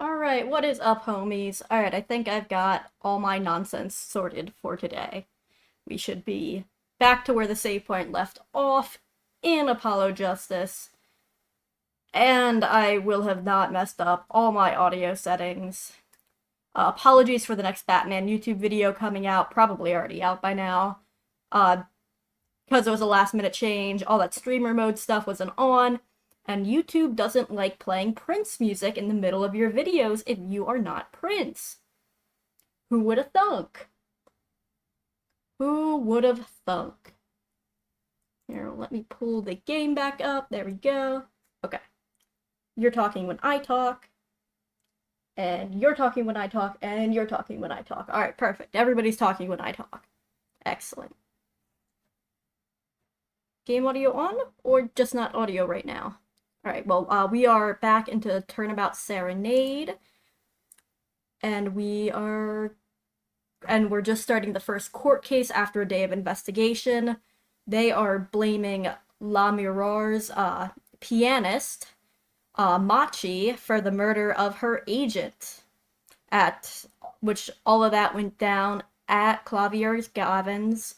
Alright, what is up, homies? Alright, I think I've got all my nonsense sorted for today. We should be back to where the save point left off in Apollo Justice. And I will have not messed up all my audio settings. Apologies for the next Batman YouTube video coming out, probably already out by now. Because it was a last minute change, all that streamer mode stuff wasn't on. And YouTube doesn't like playing Prince music in the middle of your videos if you are not Prince. Who would have thunk? Who would have thunk? Here, let me pull the game back up. There we go. Okay. You're talking when I talk. And you're talking when I talk. And you're talking when I talk. Alright, perfect. Everybody's talking when I talk. Excellent. Game audio on? Or just not audio right now? Alright, well, we are back into Turnabout Serenade. And we're just starting the first court case after a day of investigation. They are blaming La Mirar's pianist, Machi, for the murder of her agent. Which all of that went down at Klavier's Gavin's,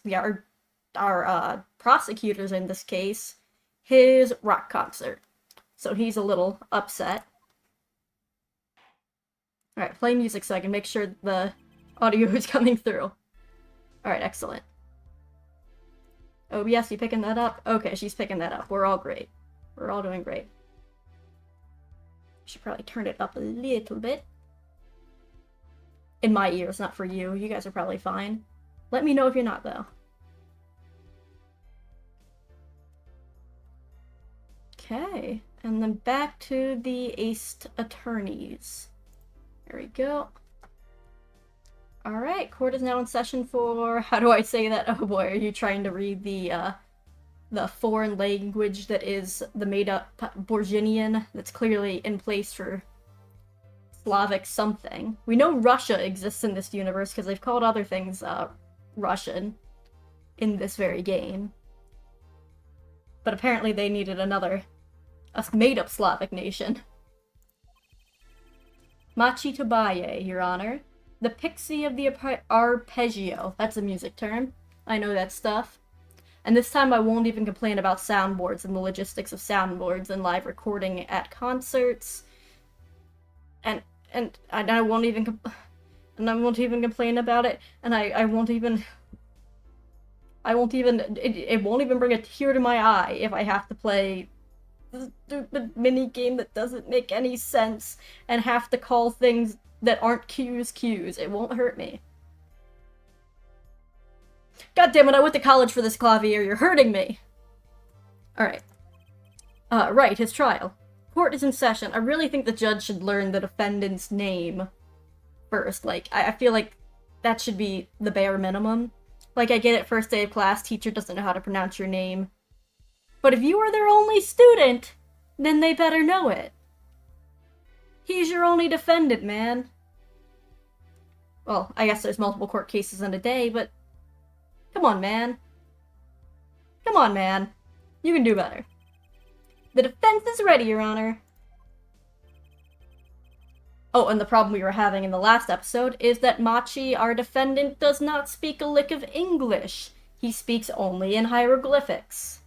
our prosecutors in this case, his rock concert. So he's a little upset. Alright, play music so I can make sure the audio is coming through. Alright, excellent. Oh, yes, you picking that up? Okay, she's picking that up. We're all great. We're all doing great. Should probably turn it up a little bit. In my ears, not for you. You guys are probably fine. Let me know if you're not, though. Okay, and then back to the aced attorneys. There we go. Alright, court is now in session for... How do I say that? Oh boy, are you trying to read the foreign language that is the made-up Borginian that's clearly in place for Slavic something? We know Russia exists in this universe because they've called other things Russian in this very game. But apparently they needed a made-up Slavic nation. Machi Tobaye, Your Honor. The Pixie of the Arpeggio. That's a music term. I know that stuff. And this time I won't even complain about soundboards and the logistics of soundboards and live recording at concerts. And I won't even complain about it. And it won't even bring a tear to my eye if I have to play this stupid mini game that doesn't make any sense and have to call things that aren't cues. It won't hurt me. God damn it, I went to college for this, Klavier. You're hurting me. Alright. Right, his trial. Court is in session. I really think the judge should learn the defendant's name first. Like, I feel like that should be the bare minimum. Like, I get it, first day of class, teacher doesn't know how to pronounce your name. But if you are their only student, then they better know it. He's your only defendant, man. Well, I guess there's multiple court cases in a day, but... Come on, man. Come on, man. You can do better. The defense is ready, Your Honor. Oh, and the problem we were having in the last episode is that Machi, our defendant, does not speak a lick of English. He speaks only in hieroglyphics.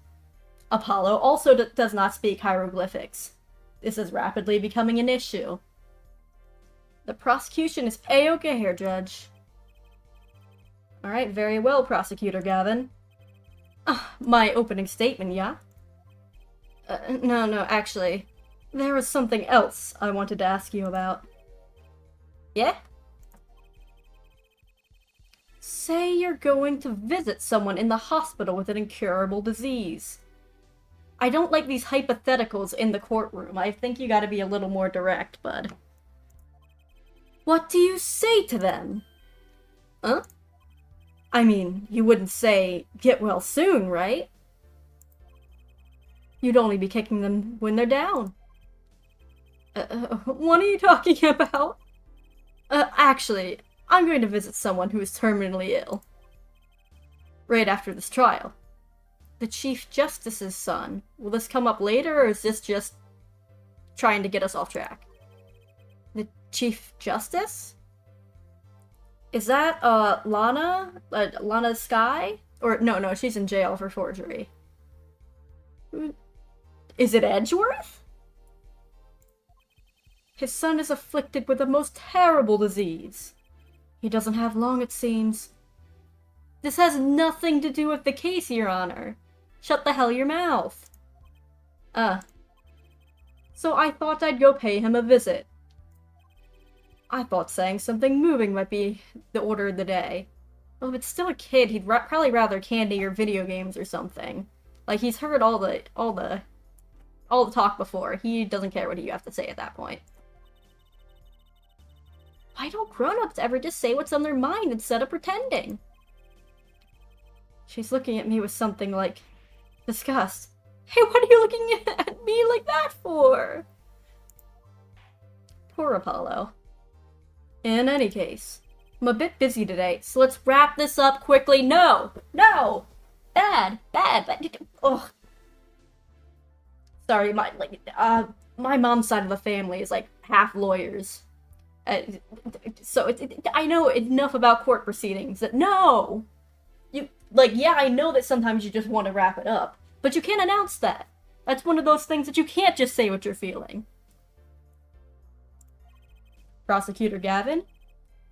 Apollo also does not speak hieroglyphics. This is rapidly becoming an issue. The prosecution is A-okay here, Judge. Alright, very well, Prosecutor Gavin. My opening statement, yeah? No, actually. There was something else I wanted to ask you about. Yeah? Say you're going to visit someone in the hospital with an incurable disease. I don't like these hypotheticals in the courtroom. I think you gotta be a little more direct, bud. What do you say to them? Huh? I mean, you wouldn't say, get well soon, right? You'd only be kicking them when they're down. What are you talking about? Actually, I'm going to visit someone who is terminally ill. Right after this trial. The Chief Justice's son. Will this come up later, or is this just trying to get us off track? The Chief Justice? Is that, Lana? Lana Sky? Or, no, she's in jail for forgery. Is it Edgeworth? His son is afflicted with the most terrible disease. He doesn't have long, it seems. This has nothing to do with the case, Your Honor. Shut the hell your mouth. So I thought I'd go pay him a visit. I thought saying something moving might be the order of the day. Well, if it's still a kid, he'd probably rather candy or video games or something. Like, he's heard all the talk before. He doesn't care what you have to say at that point. Why don't grown-ups ever just say what's on their mind instead of pretending? She's looking at me with something like disgust. Hey, what are you looking at me like that for? Poor Apollo. In any case, I'm a bit busy today, so let's wrap this up quickly. No! Bad. Ugh. Sorry, my mom's side of the family is, like, half lawyers. So, I know enough about court proceedings that, no! Yeah, I know that sometimes you just want to wrap it up, but you can't announce that. That's one of those things that you can't just say what you're feeling. Prosecutor Gavin,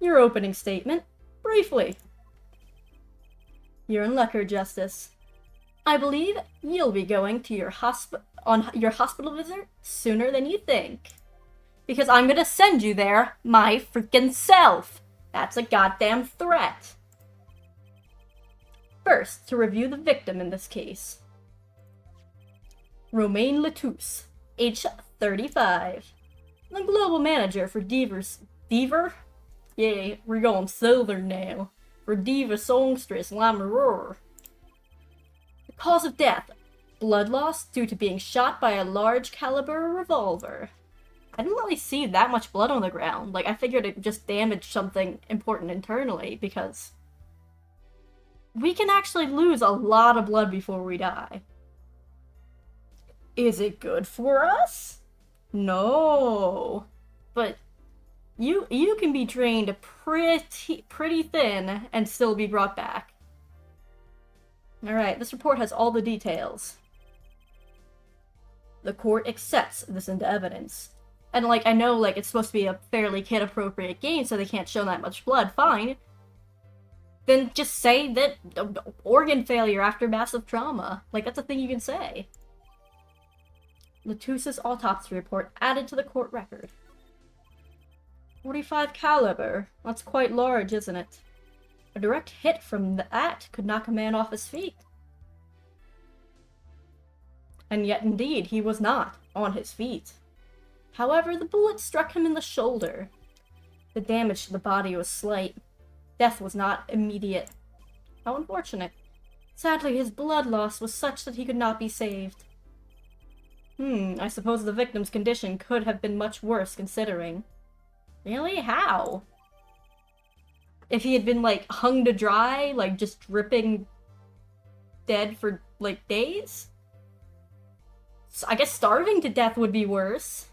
your opening statement, briefly. You're in luck, Your Justice. I believe you'll be going to your hospital visit sooner than you think. Because I'm gonna send you there my freaking self. That's a goddamn threat. First, to review the victim in this case. Romaine Latouche, age 35. The global manager for Diva? Yeah, we're going southern now. For Diva Songstress Lamoureux. The cause of death, blood loss due to being shot by a large caliber revolver. I didn't really see that much blood on the ground. Like, I figured it just damaged something important internally, because we can actually lose a lot of blood before we die. Is it good for us? No. But you can be drained pretty thin and still be brought back. Alright, this report has all the details. The court accepts this into evidence. And, like, I know, like, it's supposed to be a fairly kid-appropriate game, so they can't show that much blood, fine. Then just say that organ failure after massive trauma. Like, that's a thing you can say. Latouche's autopsy report added to the court record. 45 caliber. That's quite large, isn't it? A direct hit from that could knock a man off his feet. And yet, indeed, he was not on his feet. However, the bullet struck him in the shoulder. The damage to the body was slight. Death was not immediate. How unfortunate. Sadly, his blood loss was such that he could not be saved. I suppose the victim's condition could have been much worse, considering. Really? How? If he had been, like, hung to dry, like, just dripping dead for, like, days? So I guess starving to death would be worse.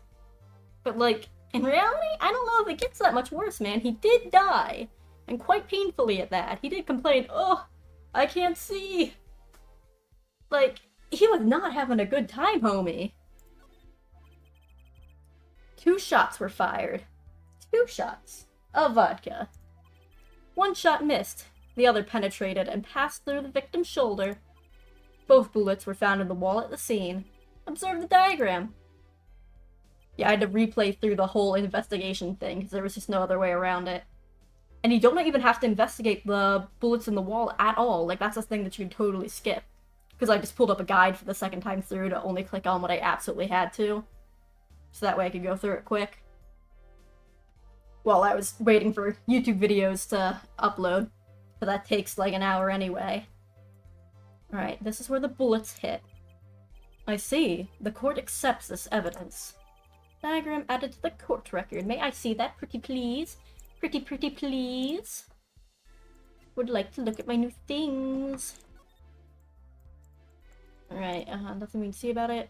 But, like, in reality, I don't know if it gets that much worse, man. He did die. And quite painfully at that. He did complain, oh, I can't see. Like, he was not having a good time, homie. 2 shots were fired. 2 shots of vodka. 1 shot missed. The other penetrated and passed through the victim's shoulder. Both bullets were found in the wall at the scene. Observe the diagram. Yeah, I had to replay through the whole investigation thing, because there was just no other way around it. And you don't even have to investigate the bullets in the wall at all. Like, that's a thing that you can totally skip. Because I just pulled up a guide for the second time through to only click on what I absolutely had to. So that way I could go through it quick. While I was waiting for YouTube videos to upload. But that takes like an hour anyway. Alright, this is where the bullets hit. I see. The court accepts this evidence. Diagram added to the court record. May I see that, pretty please? Pretty please? Would like to look at my new things. Alright, nothing we can see about it.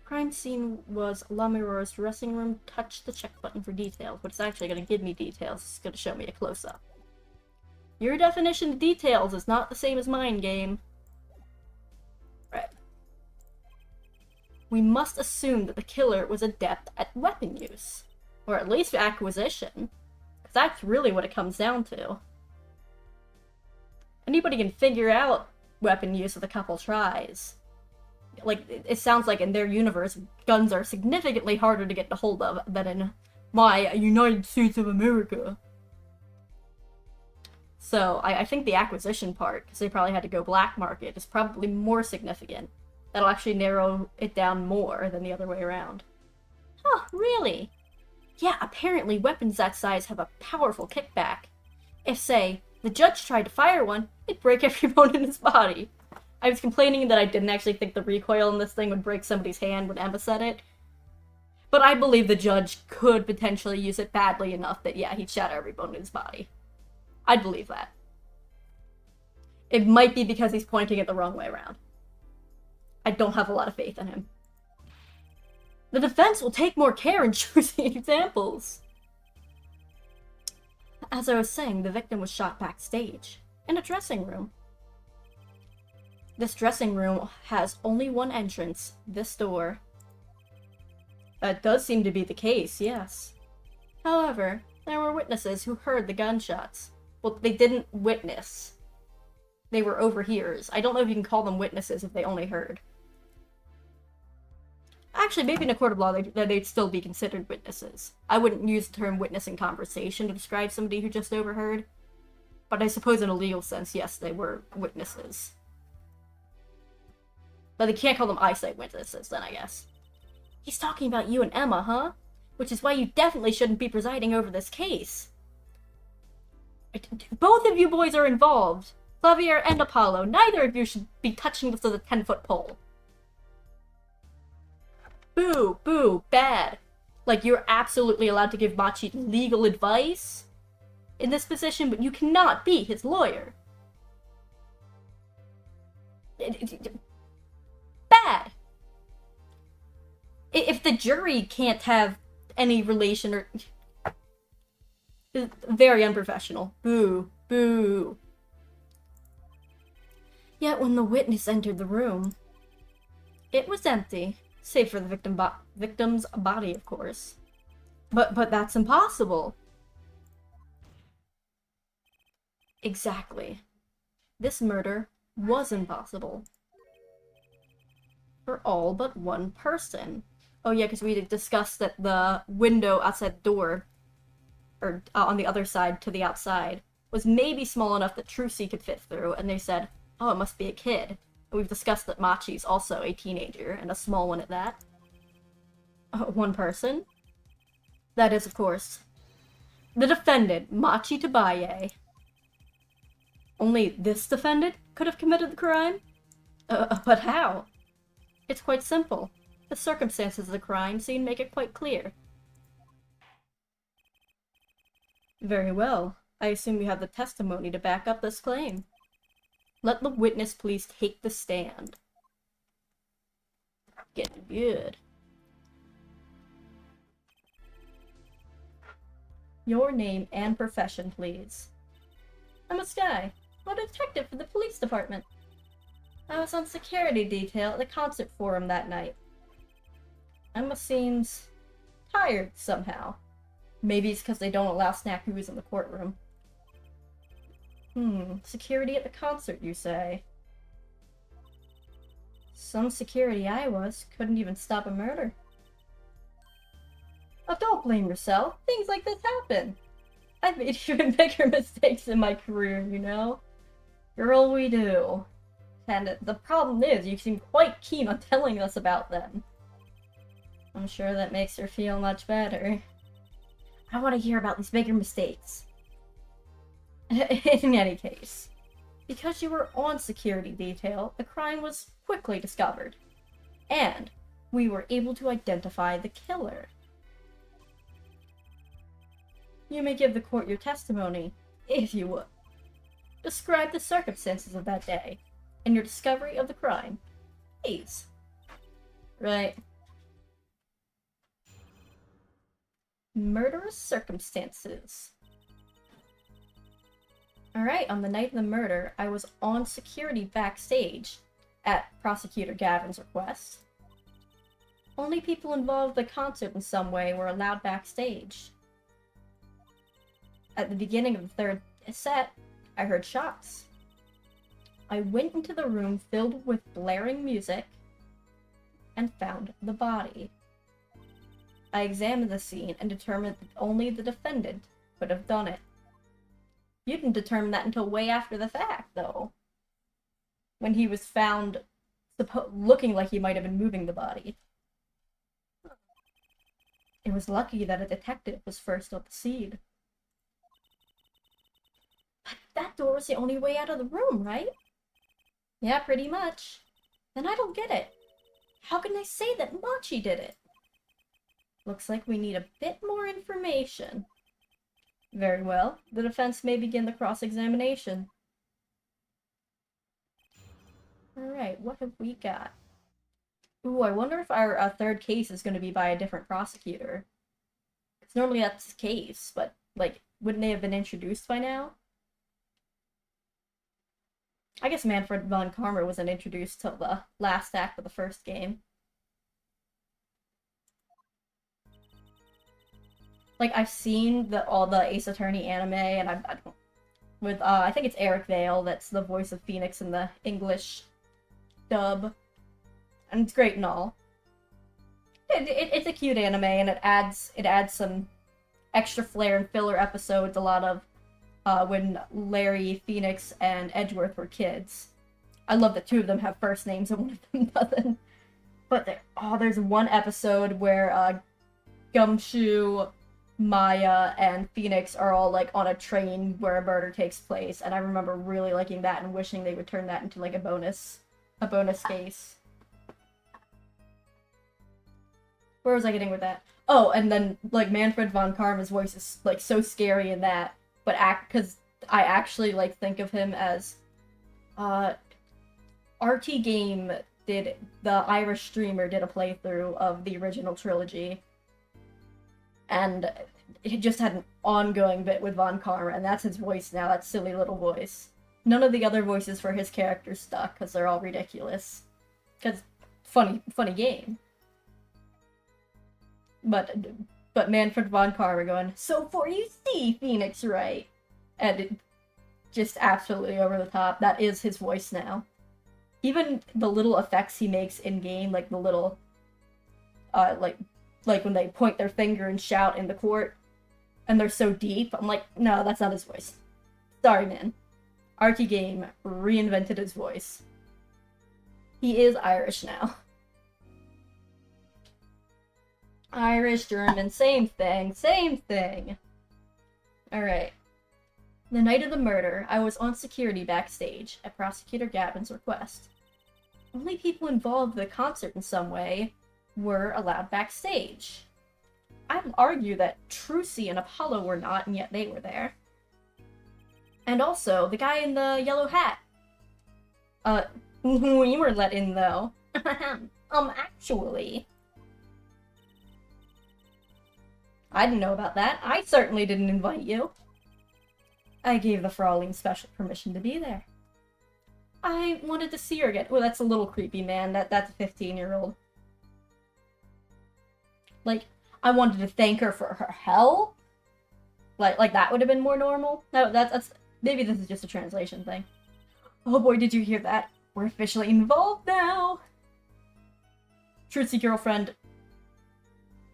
Crime scene was Lamiror's dressing room. Touch the check button for details, but it's actually going to give me details. It's going to show me a close-up. Your definition of details is not the same as mine, game. Right. We must assume that the killer was adept at weapon use. Or at least acquisition. Because that's really what it comes down to. Anybody can figure out weapon use with a couple tries. Like, it sounds like in their universe, guns are significantly harder to get a hold of than in my United States of America. So, I think the acquisition part, because they probably had to go black market, is probably more significant. That'll actually narrow it down more than the other way around. Huh, really? Yeah, apparently weapons that size have a powerful kickback. If, say, the judge tried to fire one, it'd break every bone in his body. I was complaining that I didn't actually think the recoil in this thing would break somebody's hand when Emma said it. But I believe the judge could potentially use it badly enough that, yeah, he'd shatter every bone in his body. I'd believe that. It might be because he's pointing it the wrong way around. I don't have a lot of faith in him. The defense will take more care in choosing examples. As I was saying, the victim was shot backstage, in a dressing room. This dressing room has only one entrance, this door. That does seem to be the case, yes. However, there were witnesses who heard the gunshots. Well, they didn't witness. They were overhearers. I don't know if you can call them witnesses if they only heard. Actually, maybe in a court of law, they'd still be considered witnesses. I wouldn't use the term witness in conversation to describe somebody who just overheard. But I suppose in a legal sense, yes, they were witnesses. But they can't call them eyesight witnesses, then, I guess. He's talking about you and Emma, huh? Which is why you definitely shouldn't be presiding over this case. Both of you boys are involved. Klavier and Apollo. Neither of you should be touching this with a 10-foot pole. Boo, boo, bad. Like, you're absolutely allowed to give Machi legal advice in this position, but you cannot be his lawyer. Bad. If the jury can't have any relation or... Very unprofessional. Boo. Boo. Yet when the witness entered the room, it was empty. Save for the victim's body, of course. But that's impossible. Exactly. This murder was impossible. For all but one person. Oh yeah, because we discussed that the window outside the door, or on the other side to the outside, was maybe small enough that Trucy could fit through, and they said, oh, it must be a kid. And we've discussed that Machi's also a teenager, and a small one at that. One person? That is, of course, the defendant, Machi Tabaye. Only this defendant could have committed the crime? But how? It's quite simple. The circumstances of the crime scene make it quite clear. Very well. I assume you have the testimony to back up this claim. Let the witness please take the stand. Getting good. Your name and profession, please. I'm a Sky. I'm a detective for the police department. I was on security detail at the concert forum that night. Emma seems tired somehow. Maybe it's because they don't allow snackaroos in the courtroom. Security at the concert, you say? Some security I was couldn't even stop a murder. Oh, don't blame yourself. Things like this happen. I've made even bigger mistakes in my career, you know? Girl, we do. And the problem is, you seem quite keen on telling us about them. I'm sure that makes her feel much better. I want to hear about these bigger mistakes. In any case, because you were on security detail, the crime was quickly discovered. And we were able to identify the killer. You may give the court your testimony, if you would. Describe the circumstances of that day, and your discovery of the crime. Please. Right. Murderous circumstances. Alright, on the night of the murder, I was on security backstage at Prosecutor Gavin's request. Only people involved in the concert in some way were allowed backstage. At the beginning of the third set, I heard shots. I went into the room filled with blaring music and found the body. I examined the scene and determined that only the defendant could have done it. You didn't determine that until way after the fact, though. When he was found looking like he might have been moving the body. It was lucky that a detective was first on the scene. But that door was the only way out of the room, right? Yeah, pretty much. Then I don't get it. How can they say that Machi did it? Looks like we need a bit more information. Very well. The defense may begin the cross-examination. Alright, what have we got? Ooh, I wonder if our third case is going to be by a different prosecutor. It's normally that's the case, but, like, wouldn't they have been introduced by now? I guess Manfred von Karma wasn't introduced till the last act of the first game. Like, I've seen all the Ace Attorney anime, and I think it's Eric Vale that's the voice of Phoenix in the English dub. And it's great and all. It's a cute anime, and it adds some extra flair and filler episodes, a lot of when Larry, Phoenix, and Edgeworth were kids. I love that two of them have first names and one of them doesn't. But there's one episode where Gumshoe, Maya, and Phoenix are all, like, on a train where a murder takes place, and I remember really liking that and wishing they would turn that into, like, a bonus case. Where was I getting with that? Oh, and then, like, Manfred von Karma's voice is, like, so scary in that, but because I actually, like, think of him as, RT Game the Irish streamer did a playthrough of the original trilogy, and it just had an ongoing bit with Von Karma, and that's his voice now, that silly little voice. None of the other voices for his characters stuck, because they're all ridiculous. Because, funny game. But Manfred von Karma going, "So for you see, Phoenix, right?" And it just absolutely over the top. That is his voice now. Even the little effects he makes in-game, like the little, like when they point their finger and shout in the court, and they're so deep, I'm like, no, that's not his voice. Sorry, man. RT Game reinvented his voice. He is Irish now. Irish, German, same thing. Alright. The night of the murder, I was on security backstage at Prosecutor Gavin's request. Only people involved in the concert in some way were allowed backstage. I'd argue that Trucy and Apollo were not, and yet they were there. And also, the guy in the yellow hat. You were let in, though. Actually. I didn't know about that. I certainly didn't invite you. I gave the Fraulein special permission to be there. I wanted to see her again. Well, that's a little creepy, man. That's a 15-year-old. Like, I wanted to thank her for her help. Like that would have been more normal. No, that's maybe this is just a translation thing. Oh boy, did you hear that? We're officially involved now. Trucy girlfriend,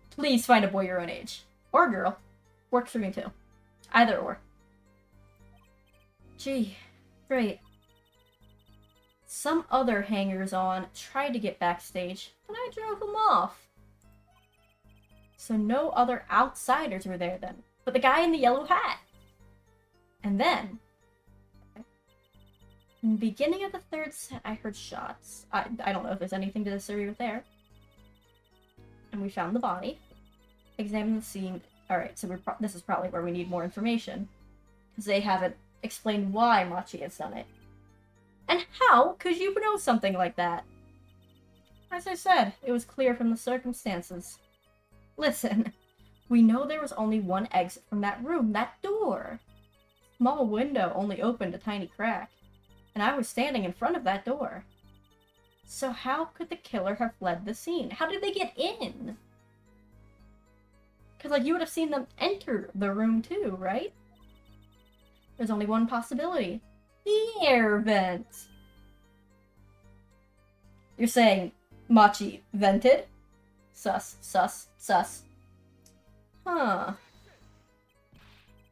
please find a boy your own age. Or a girl. Works for me too. Either or. Gee, great. Some other hangers-on tried to get backstage, but I drove them off. So no other outsiders were there then, but the guy in the yellow hat. And then, in the beginning of the third set, I heard shots. I don't know if there's anything to disagree with there. And we found the body. Examined the scene. Alright, so this is probably where we need more information. Because they haven't explained why Machi has done it. And how could you know something like that? As I said, it was clear from the circumstances. Listen, We know there was only one exit from that room, that door. Small window only opened a tiny crack, and I was standing in front of that door. So how could the killer have fled the scene? How did they get in? Because, like, you would have seen them enter the room too, right? There's only one possibility. The air vent. You're saying Machi vented? Sus, sus, sus. Huh.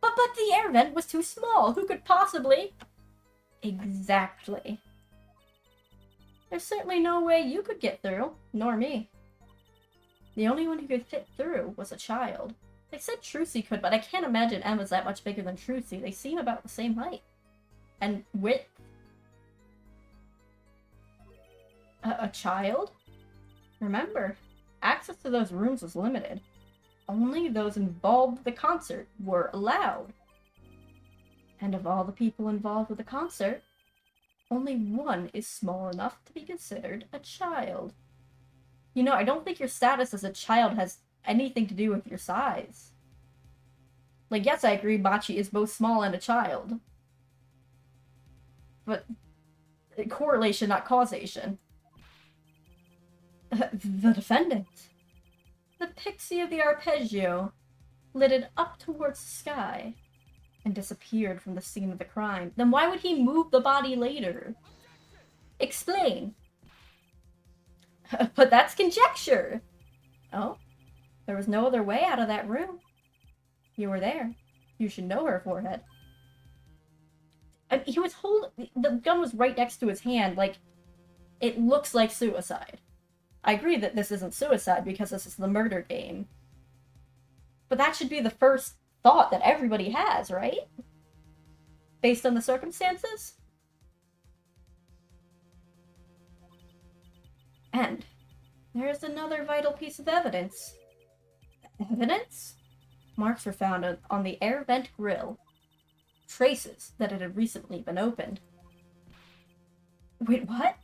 But the air vent was too small. Who could possibly... Exactly. There's certainly no way you could get through, nor me. The only one who could fit through was a child. They said Trucy could, but I can't imagine Emma's that much bigger than Trucy. They seem about the same height. And width. A child? Remember, access to those rooms was limited. Only those involved with the concert were allowed. And of all the people involved with the concert, only one is small enough to be considered a child. You know, I don't think your status as a child has anything to do with your size. Like, yes, I agree Machi is both small and a child. But correlation, not causation. The defendant. The pixie of the arpeggio flitted up towards the sky and disappeared from the scene of the crime. Then why would he move the body later? Explain. But that's conjecture. Oh, there was no other way out of that room. You were there. You should know her forehead. He was the gun was right next to his hand, like, it looks like suicide. I agree that this isn't suicide because this is the murder game. But that should be the first thought that everybody has, right? Based on the circumstances? And there's another vital piece of evidence. Evidence? Marks were found on the air vent grill. Traces that it had recently been opened. Wait, what?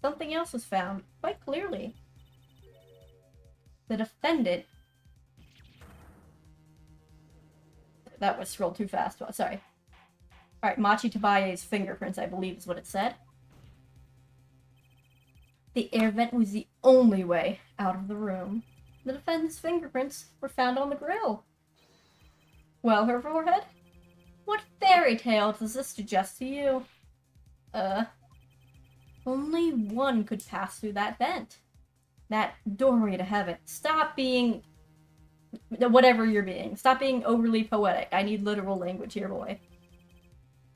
Something else was found, quite clearly. The defendant... That was scrolled too fast. Sorry. Alright, Machi Tabaye's fingerprints, I believe is what it said. The air vent was the only way out of the room. The defendant's fingerprints were found on the grill. Well, her forehead? What fairy tale does this suggest to you? Only one could pass through that vent. That doorway to heaven. Stop being... whatever you're being. Stop being overly poetic. I need literal language here, boy.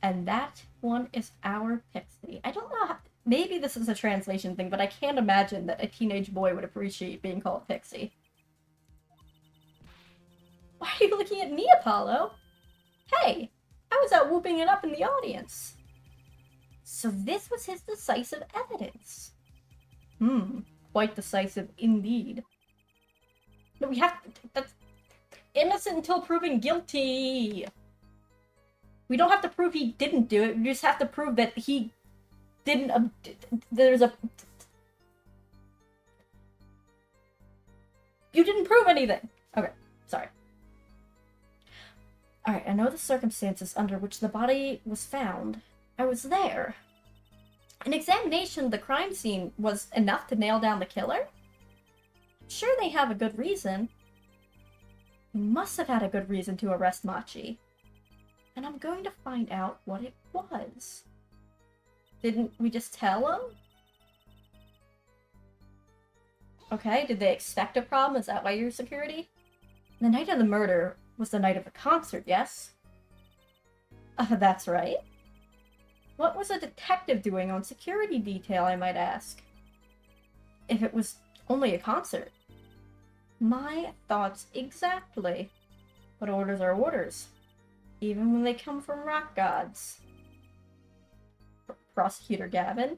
And that one is our Pixie. I don't know how... Maybe this is a translation thing, but I can't imagine that a teenage boy would appreciate being called Pixie. Why are you looking at me, Apollo? Hey! I was out whooping it up in the audience. So this was his decisive evidence. Quite decisive indeed. No, we have to... That's innocent until proven guilty. We don't have to prove he didn't do it. We just have to prove that he didn't... There's a... You didn't prove anything. Okay, sorry. Alright, I know the circumstances under which the body was found. I was there. An examination of the crime scene was enough to nail down the killer? I'm sure they have a good reason. They must have had a good reason to arrest Machi. And I'm going to find out what it was. Didn't we just tell him? Okay, did they expect a problem? Is that why you're security? The night of the murder was the night of the concert, yes? That's right. What was a detective doing on security detail, I might ask? If it was only a concert. My thoughts exactly. But orders are orders. Even when they come from rock gods. Prosecutor Gavin?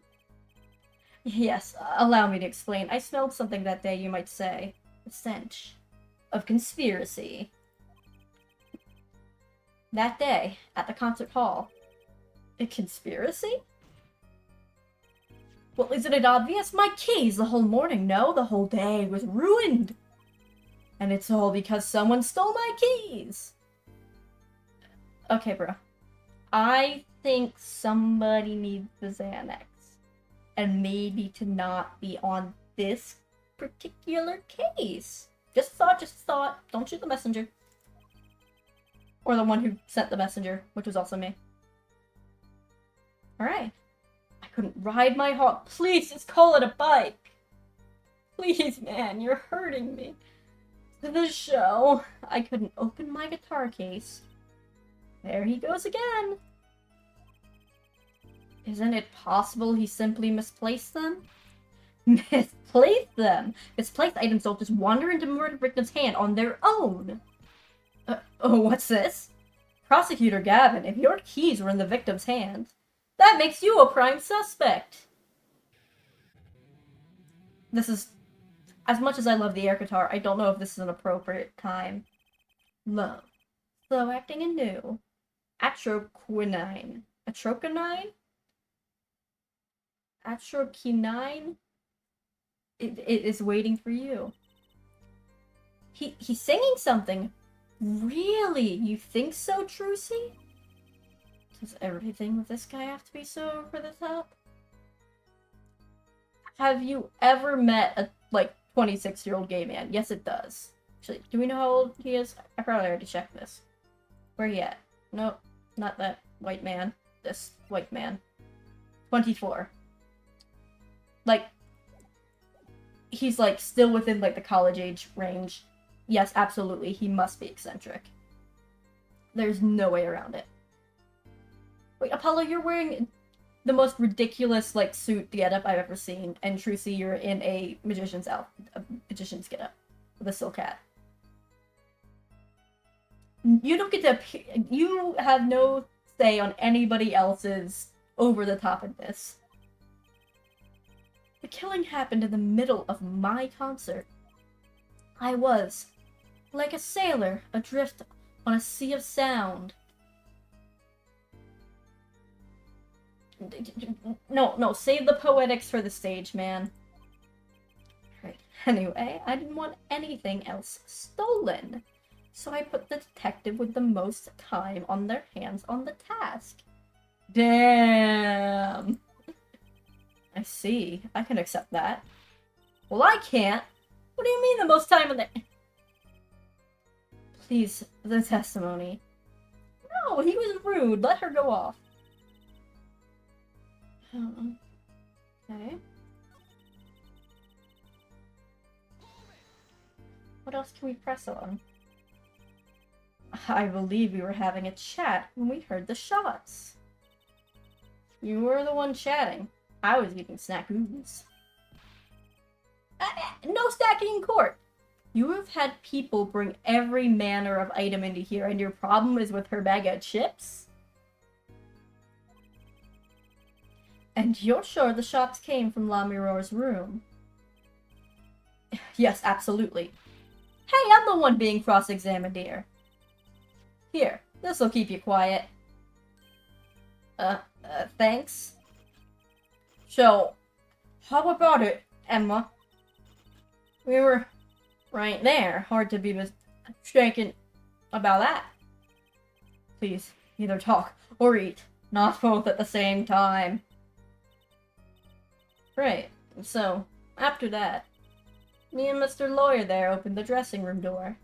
Yes, allow me to explain. I smelled something that day, you might say. A stench of conspiracy. That day, at the concert hall. A conspiracy? Well, isn't it obvious? My keys the whole morning, no? The whole day was ruined. And it's all because someone stole my keys! Okay, bro. I think somebody needs the Xanax. And maybe to not be on this particular case. Just thought. Don't shoot the messenger. Or the one who sent the messenger, which was also me. Alright. I couldn't ride my horse. Please, just call it a bike. Please, man, you're hurting me. To the show, I couldn't open my guitar case. There he goes again. Isn't it possible he simply misplaced them? Misplaced them? Misplaced items don't just wander into murder victim's hand on their own. Oh, what's this? Prosecutor Gavin, if your keys were in the victim's hand, that makes you a prime suspect. This is... As much as I love the air guitar, I don't know if this is an appropriate time. Love. Slow acting and new. Atroquinine. Atroquinine? Atroquinine? It is waiting for you. He's singing something. Really? You think so, Trucy? Does everything with this guy have to be so over the top? Have you ever met a, 26-year-old gay man? Yes, it does. Actually, do we know how old he is? I probably already checked this. Where he at? Nope, not that white man. This white man. 24. He's, still within, the college age range. Yes, absolutely, he must be eccentric. There's no way around it. Wait, Apollo, you're wearing the most ridiculous, suit getup I've ever seen, and Trucy, you're in a magician's getup with a silk hat. You don't get to you have no say on anybody else's over-the-topness. The killing happened in the middle of my concert. I was, like a sailor, adrift on a sea of sound. No, save the poetics for the stage, man. Right. Anyway, I didn't want anything else stolen, so I put the detective with the most time on their hands on the task. Damn! I see. I can accept that. Well, I can't. What do you mean the most time on the... Please, the testimony. No, he was rude. Let her go off. Okay. What else can we press on? I believe we were having a chat when we heard the shots. You were the one chatting. I was eating snackoos. No stacking in court! You have had people bring every manner of item into here, and your problem is with her bag of chips? And you're sure the shots came from La Miror's room? Yes, absolutely. Hey, I'm the one being cross-examined here. Here, this'll keep you quiet. Thanks. So, how about it, Emma? We were right there. Hard to be mistaken about that. Please, either talk or eat. Not both at the same time. Right, so, after that, me and Mr. Lawyer there opened the dressing room door.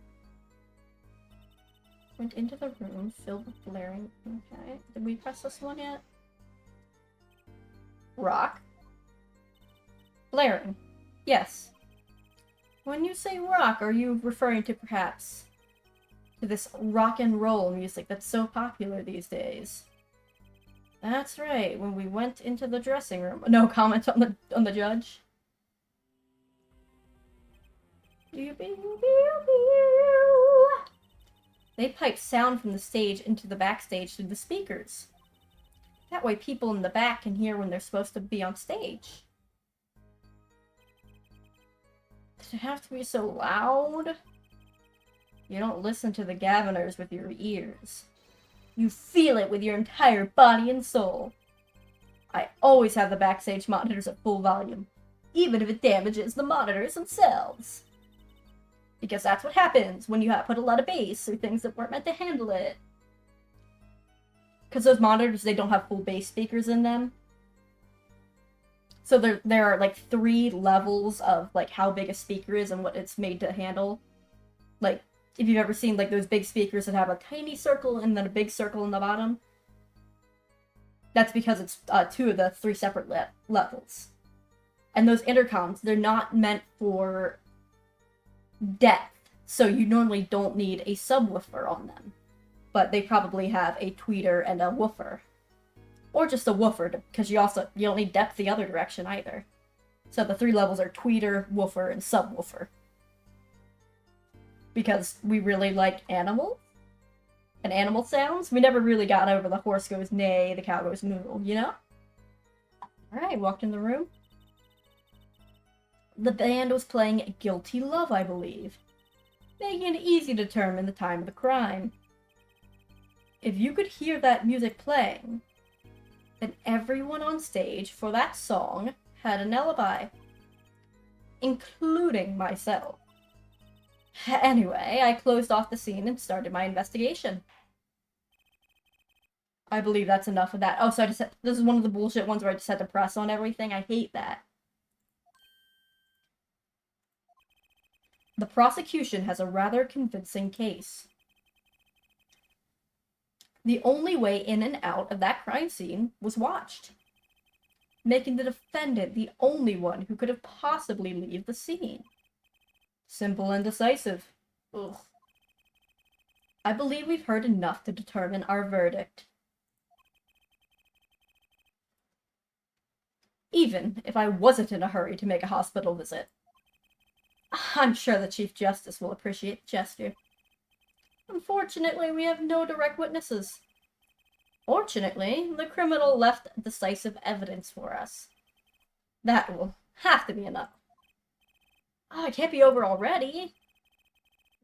Went into the room, filled with blaring... Okay, did we press this one yet? Rock? Blaring. Yes. When you say rock, are you referring to perhaps to this rock and roll music that's so popular these days? That's right, when we went into the dressing room. No comment on the judge. They pipe sound from the stage into the backstage through the speakers. That way people in the back can hear when they're supposed to be on stage. Does it have to be so loud? You don't listen to the Gaviners with your ears. You feel it with your entire body and soul. I always have the backstage monitors at full volume, even if it damages the monitors themselves. Because that's what happens when you put a lot of bass through things that weren't meant to handle it. Because those monitors, they don't have full bass speakers in them. So there are like 3 levels of like how big a speaker is and what it's made to handle. Like, if you've ever seen like those big speakers that have a tiny circle and then a big circle in the bottom, that's because it's 2 of the 3 separate levels. And those intercoms, they're not meant for depth, so you normally don't need a subwoofer on them. But they probably have a tweeter and a woofer. Or just a woofer, because you don't need depth the other direction either. So the 3 levels are tweeter, woofer, and subwoofer. Because we really like animals and animal sounds. We never really got over the horse goes neigh, the cow goes moo, you know? Alright, walked in the room. The band was playing Guilty Love, I believe, making it easy to determine the time of the crime. If you could hear that music playing, then everyone on stage for that song had an alibi, including myself. Anyway, I closed off the scene and started my investigation. I believe that's enough of that. Oh, so this is one of the bullshit ones where I just had to press on everything. I hate that. The prosecution has a rather convincing case. The only way in and out of that crime scene was watched, making the defendant the only one who could have possibly leave the scene. Simple and decisive. Ugh. I believe we've heard enough to determine our verdict. Even if I wasn't in a hurry to make a hospital visit. I'm sure the Chief Justice will appreciate the gesture. Unfortunately, we have no direct witnesses. Fortunately, the criminal left decisive evidence for us. That will have to be enough. Oh, it can't be over already.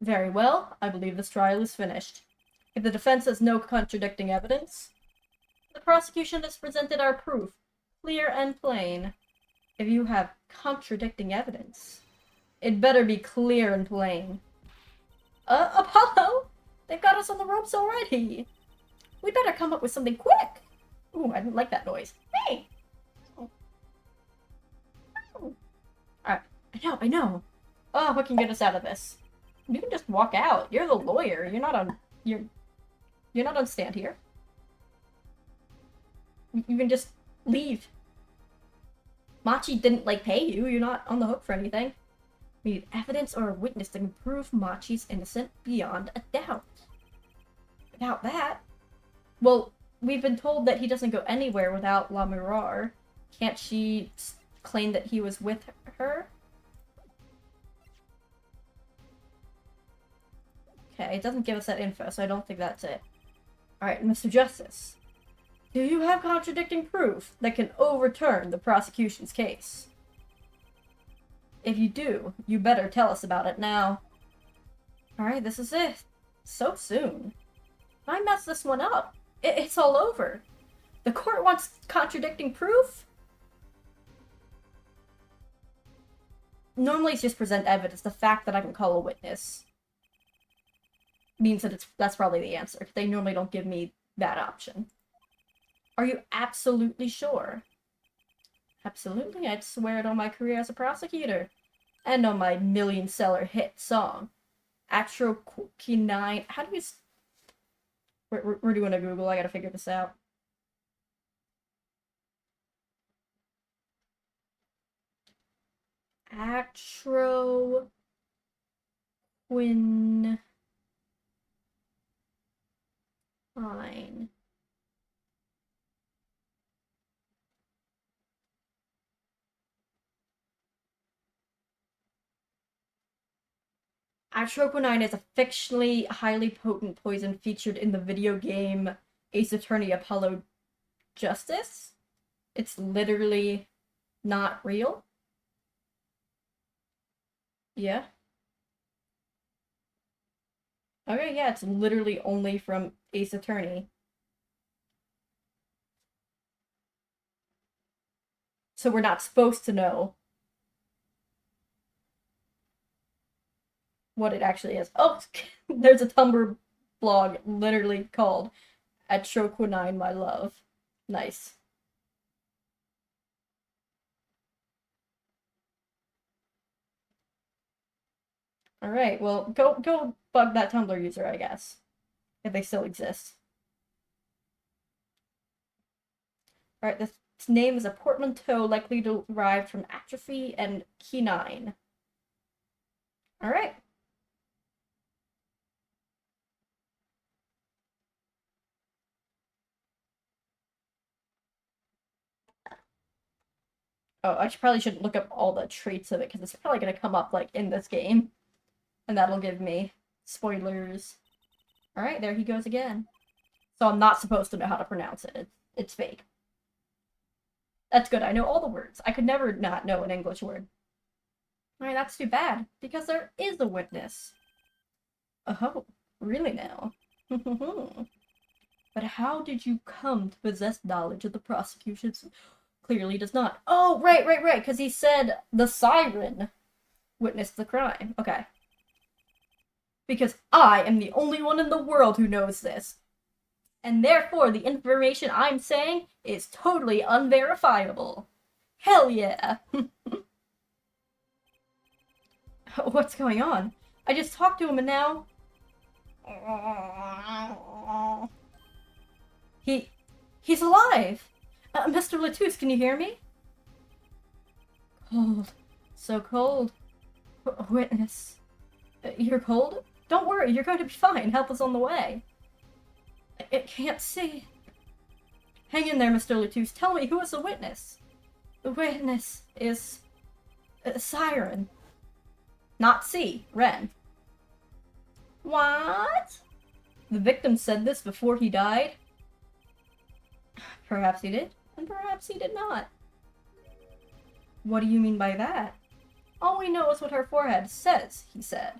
Very well, I believe this trial is finished. If the defense has no contradicting evidence, the prosecution has presented our proof, clear and plain. If you have contradicting evidence, it better be clear and plain. Apollo! They've got us on the ropes already. We better come up with something quick. Ooh, I didn't like that noise. Hey! Oh. Alright, I know. Oh, what can get us out of this? You can just walk out. You're the lawyer. You're not on stand here. You can just leave. Machi didn't, pay you. You're not on the hook for anything. We need evidence or a witness that can prove Machi's innocent beyond a doubt. Without that... Well, we've been told that he doesn't go anywhere without La Mirar. Can't she claim that he was with her? Okay, it doesn't give us that info, so I don't think that's it. Alright, Mr. Justice. Do you have contradicting proof that can overturn the prosecution's case? If you do, you better tell us about it now. Alright, this is it. So soon. If I mess this one up, it's all over. The court wants contradicting proof? Normally it's just present evidence. The fact that I can call a witness means that that's probably the answer. They normally don't give me that option. Are you absolutely sure? Absolutely, I'd swear it on my career as a prosecutor. And on my million-seller hit song. Atroquinine... How do you... We're doing a Google, I gotta figure this out. Atroquinine... Atroquinine is a fictionally highly potent poison featured in the video game Ace Attorney Apollo Justice. It's literally not real. Yeah. Okay, yeah, it's literally only from Ace Attorney. So we're not supposed to know. what it actually is. Oh, there's a Tumblr blog literally called At Shokunine My Love. Nice. Alright, well, go bug that Tumblr user, I guess. If they still exist. Alright, this name is a portmanteau likely derived from atrophy and quinine. Alright. Oh, I probably shouldn't look up all the traits of it, because it's probably going to come up, like, in this game. And that'll give me spoilers. Alright, there he goes again. So I'm not supposed to know how to pronounce it. It's fake. That's good, I know all the words. I could never not know an English word. Alright, that's too bad, because there is a witness. Oh, really now? But how did you come to possess knowledge of the prosecution's... Clearly does not. Oh, right, because he said the siren witnessed the crime. Okay. Because I am the only one in the world who knows this. And therefore, the information I'm saying is totally unverifiable. Hell yeah! What's going on? I just talked to him and now... He's alive! Mr. Latouche, can you hear me? Cold. So cold. Witness. You're cold? Don't worry, you're going to be fine. Help is on the way. I can't see. Hang in there, Mr. Latouche. Tell me, who is the witness? The witness is... Siren. Not C. Ren. What? The victim said this before he died? Perhaps he did, and perhaps he did not. What do you mean by that? All we know is what her forehead says, he said.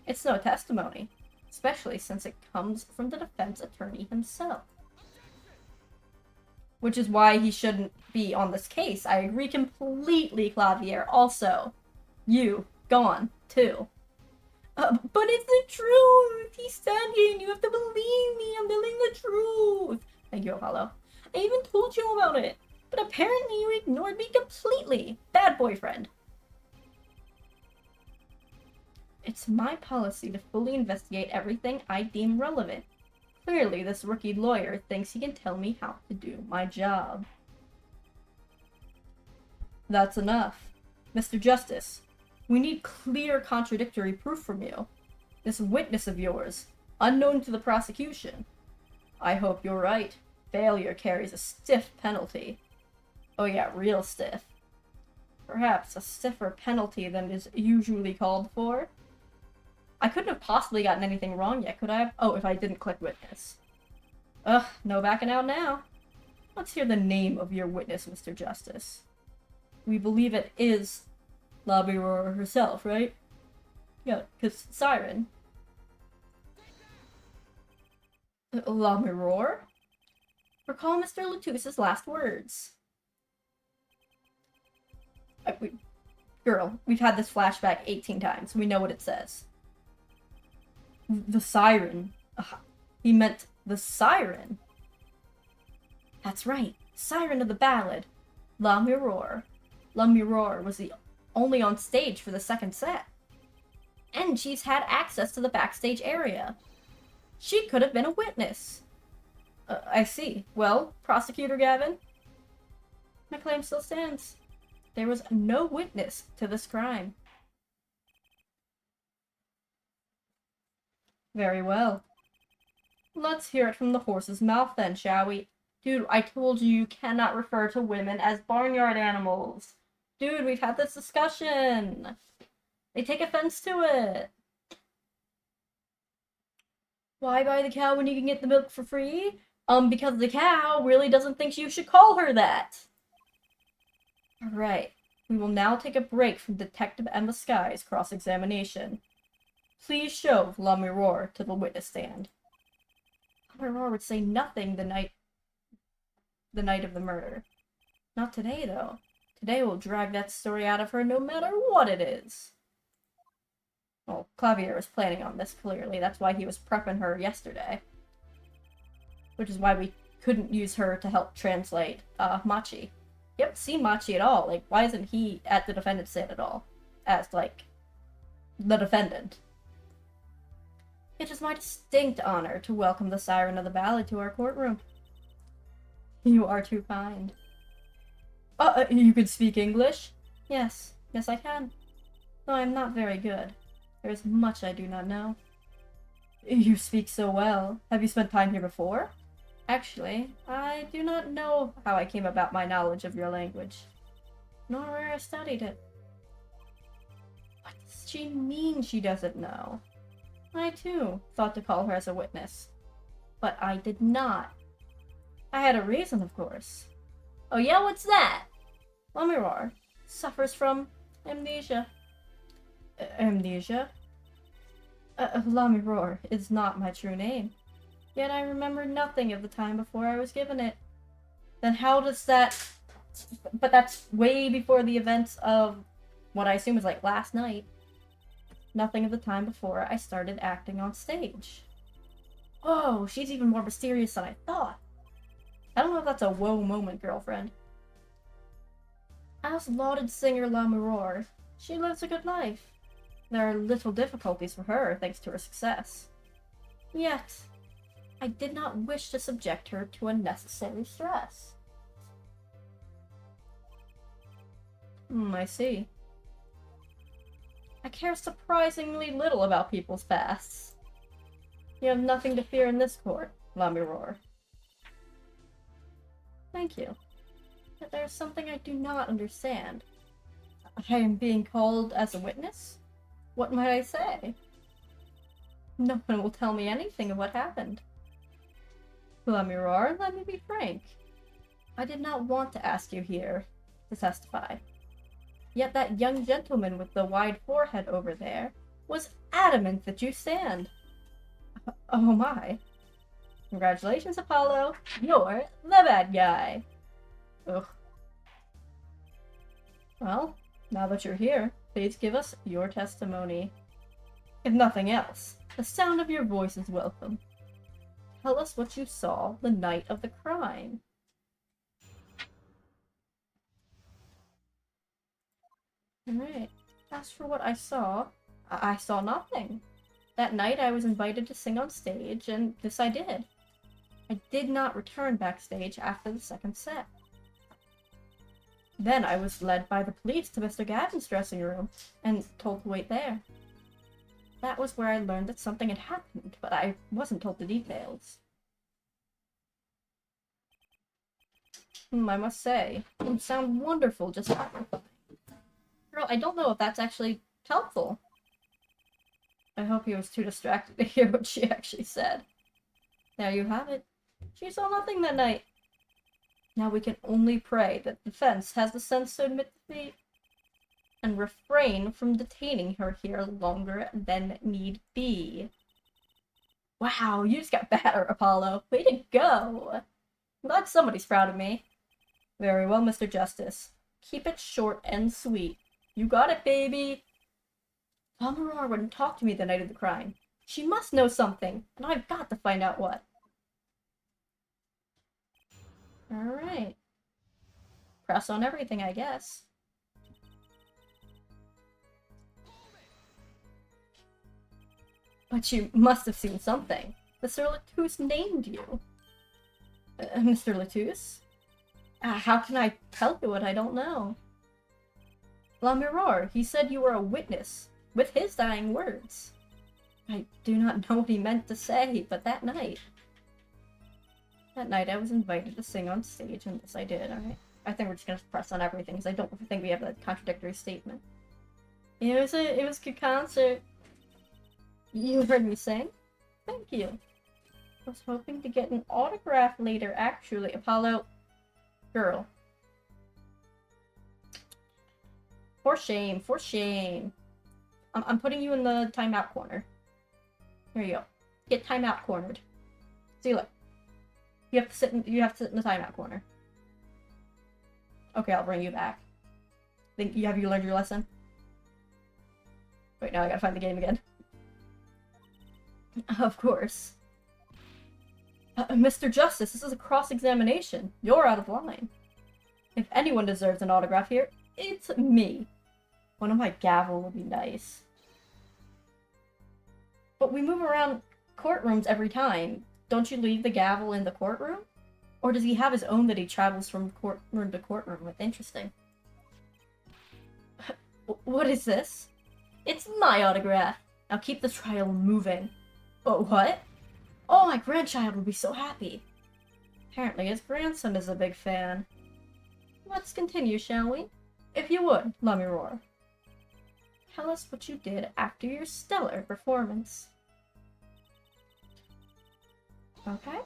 It's no testimony, especially since it comes from the defense attorney himself. Which is why he shouldn't be on this case. I agree completely, Klavier. Also, you, gone, too. But it's the truth! He's standing! You have to believe me! I'm telling the truth! Thank you, Apollo. I even told you about it, but apparently you ignored me completely. Bad boyfriend. It's my policy to fully investigate everything I deem relevant. Clearly, this rookie lawyer thinks he can tell me how to do my job. That's enough. Mr. Justice, we need clear contradictory proof from you. This witness of yours, unknown to the prosecution. I hope you're right. Failure carries a stiff penalty. Oh yeah, real stiff. Perhaps a stiffer penalty than is usually called for? I couldn't have possibly gotten anything wrong yet, could I have? Oh, if I didn't click witness. Ugh, no backing out now. Let's hear the name of your witness, Mr. Justice. We believe it is Klavier herself, right? Yeah, because Siren. Klavier? Recall Mr. Latouche's last words. Girl, we've had this flashback 18 times. We know what it says. The siren. He meant the siren. That's right. Siren of the ballad. La Mirror. La Mirror was the only on stage for the second set. And she's had access to the backstage area. She could have been a witness. I see. Well, Prosecutor Gavin? My claim still stands. There was no witness to this crime. Very well. Let's hear it from the horse's mouth then, shall we? Dude, I told you you cannot refer to women as barnyard animals. Dude, we've had this discussion. They take offense to it. Why buy the cow when you can get the milk for free? Because the cow really doesn't think you should call her that. Alright, we will now take a break from Detective Emma Sky's cross-examination. Please show La Mirror to the witness stand. La Mirror would say nothing the night of the murder. Not today, though. Today we'll drag that story out of her no matter what it is. Well, Klavier was planning on this, clearly. That's why he was prepping her yesterday. Which is why we couldn't use her to help translate, Machi. You haven't seen Machi at all. Like, why isn't he at the defendant's stand at all? As, like, the defendant. It is my distinct honor to welcome the Siren of the Valley to our courtroom. You are too kind. You can speak English? Yes, I can. Though I am not very good. There is much I do not know. You speak so well. Have you spent time here before? Actually, I do not know how I came about my knowledge of your language, nor where I studied it. What does she mean she doesn't know? I, too, thought to call her as a witness. But I did not. I had a reason, of course. Oh yeah, what's that? Lamirar suffers from amnesia. Amnesia? Lamirar is not my true name. Yet I remember nothing of the time before I was given it. Then how does that... But that's way before the events of what I assume is like last night. Nothing of the time before I started acting on stage. Oh, she's even more mysterious than I thought. I don't know if that's a whoa moment, girlfriend. As lauded singer Lamirar, she lives a good life. There are little difficulties for her thanks to her success. Yet, I did not wish to subject her to unnecessary stress. I see. I care surprisingly little about people's pasts. You have nothing to fear in this court, Lamirar. Thank you. But there's something I do not understand. I am being called as a witness? What might I say? No one will tell me anything of what happened. Lamirar, let me be frank. I did not want to ask you here to testify. Yet that young gentleman with the wide forehead over there was adamant that you stand. Oh my. Congratulations, Apollo. You're the bad guy. Ugh. Well, now that you're here, please give us your testimony. If nothing else, the sound of your voice is welcome. Tell us what you saw the night of the crime. Alright. As for what I saw nothing. That night I was invited to sing on stage, and this I did. I did not return backstage after the second set. Then I was led by the police to Mr. Gavin's dressing room, and told to wait there. That was where I learned that something had happened, but I wasn't told the details. I must say, you sound wonderful, just horrifying. Girl, I don't know if that's actually helpful. I hope he was too distracted to hear what she actually said. There you have it. She saw nothing that night. Now we can only pray that the defense has the sense to admit defeat and refrain from detaining her here longer than need be. Wow, you just got better, Apollo. Way to go! I'm glad somebody's proud of me. Very well, Mr. Justice. Keep it short and sweet. You got it, baby! Lamirar wouldn't talk to me the night of the crime. She must know something, and I've got to find out what. Alright. Press on everything, I guess. But you must have seen something. Mr. Latouche named you. Mr. Latouche? How can I tell you what I don't know? Lamirar, he said you were a witness, with his dying words. I do not know what he meant to say, but that night I was invited to sing on stage, and this I did, alright? I think we're just gonna press on everything, because I don't think we have a contradictory statement. It was a good concert. You heard me sing? Thank you. I was hoping to get an autograph later, actually. Apollo. Girl. For shame, for shame. I'm putting you in the timeout corner. Here you go. Get timeout cornered. See, look. You have to sit in the timeout corner. Okay, I'll bring you back. Have you learned your lesson? Wait, now I gotta find the game again. Of course. Mr. Justice, this is a cross-examination. You're out of line. If anyone deserves an autograph here, it's me. One of my gavel would be nice. But we move around courtrooms every time. Don't you leave the gavel in the courtroom? Or does he have his own that he travels from courtroom to courtroom with? Interesting. What is this? It's my autograph. Now keep the trial moving. Oh, what? Oh, my grandchild will be so happy. Apparently his grandson is a big fan. Let's continue, shall we? If you would, Klavier. Tell us what you did after your stellar performance. Okay.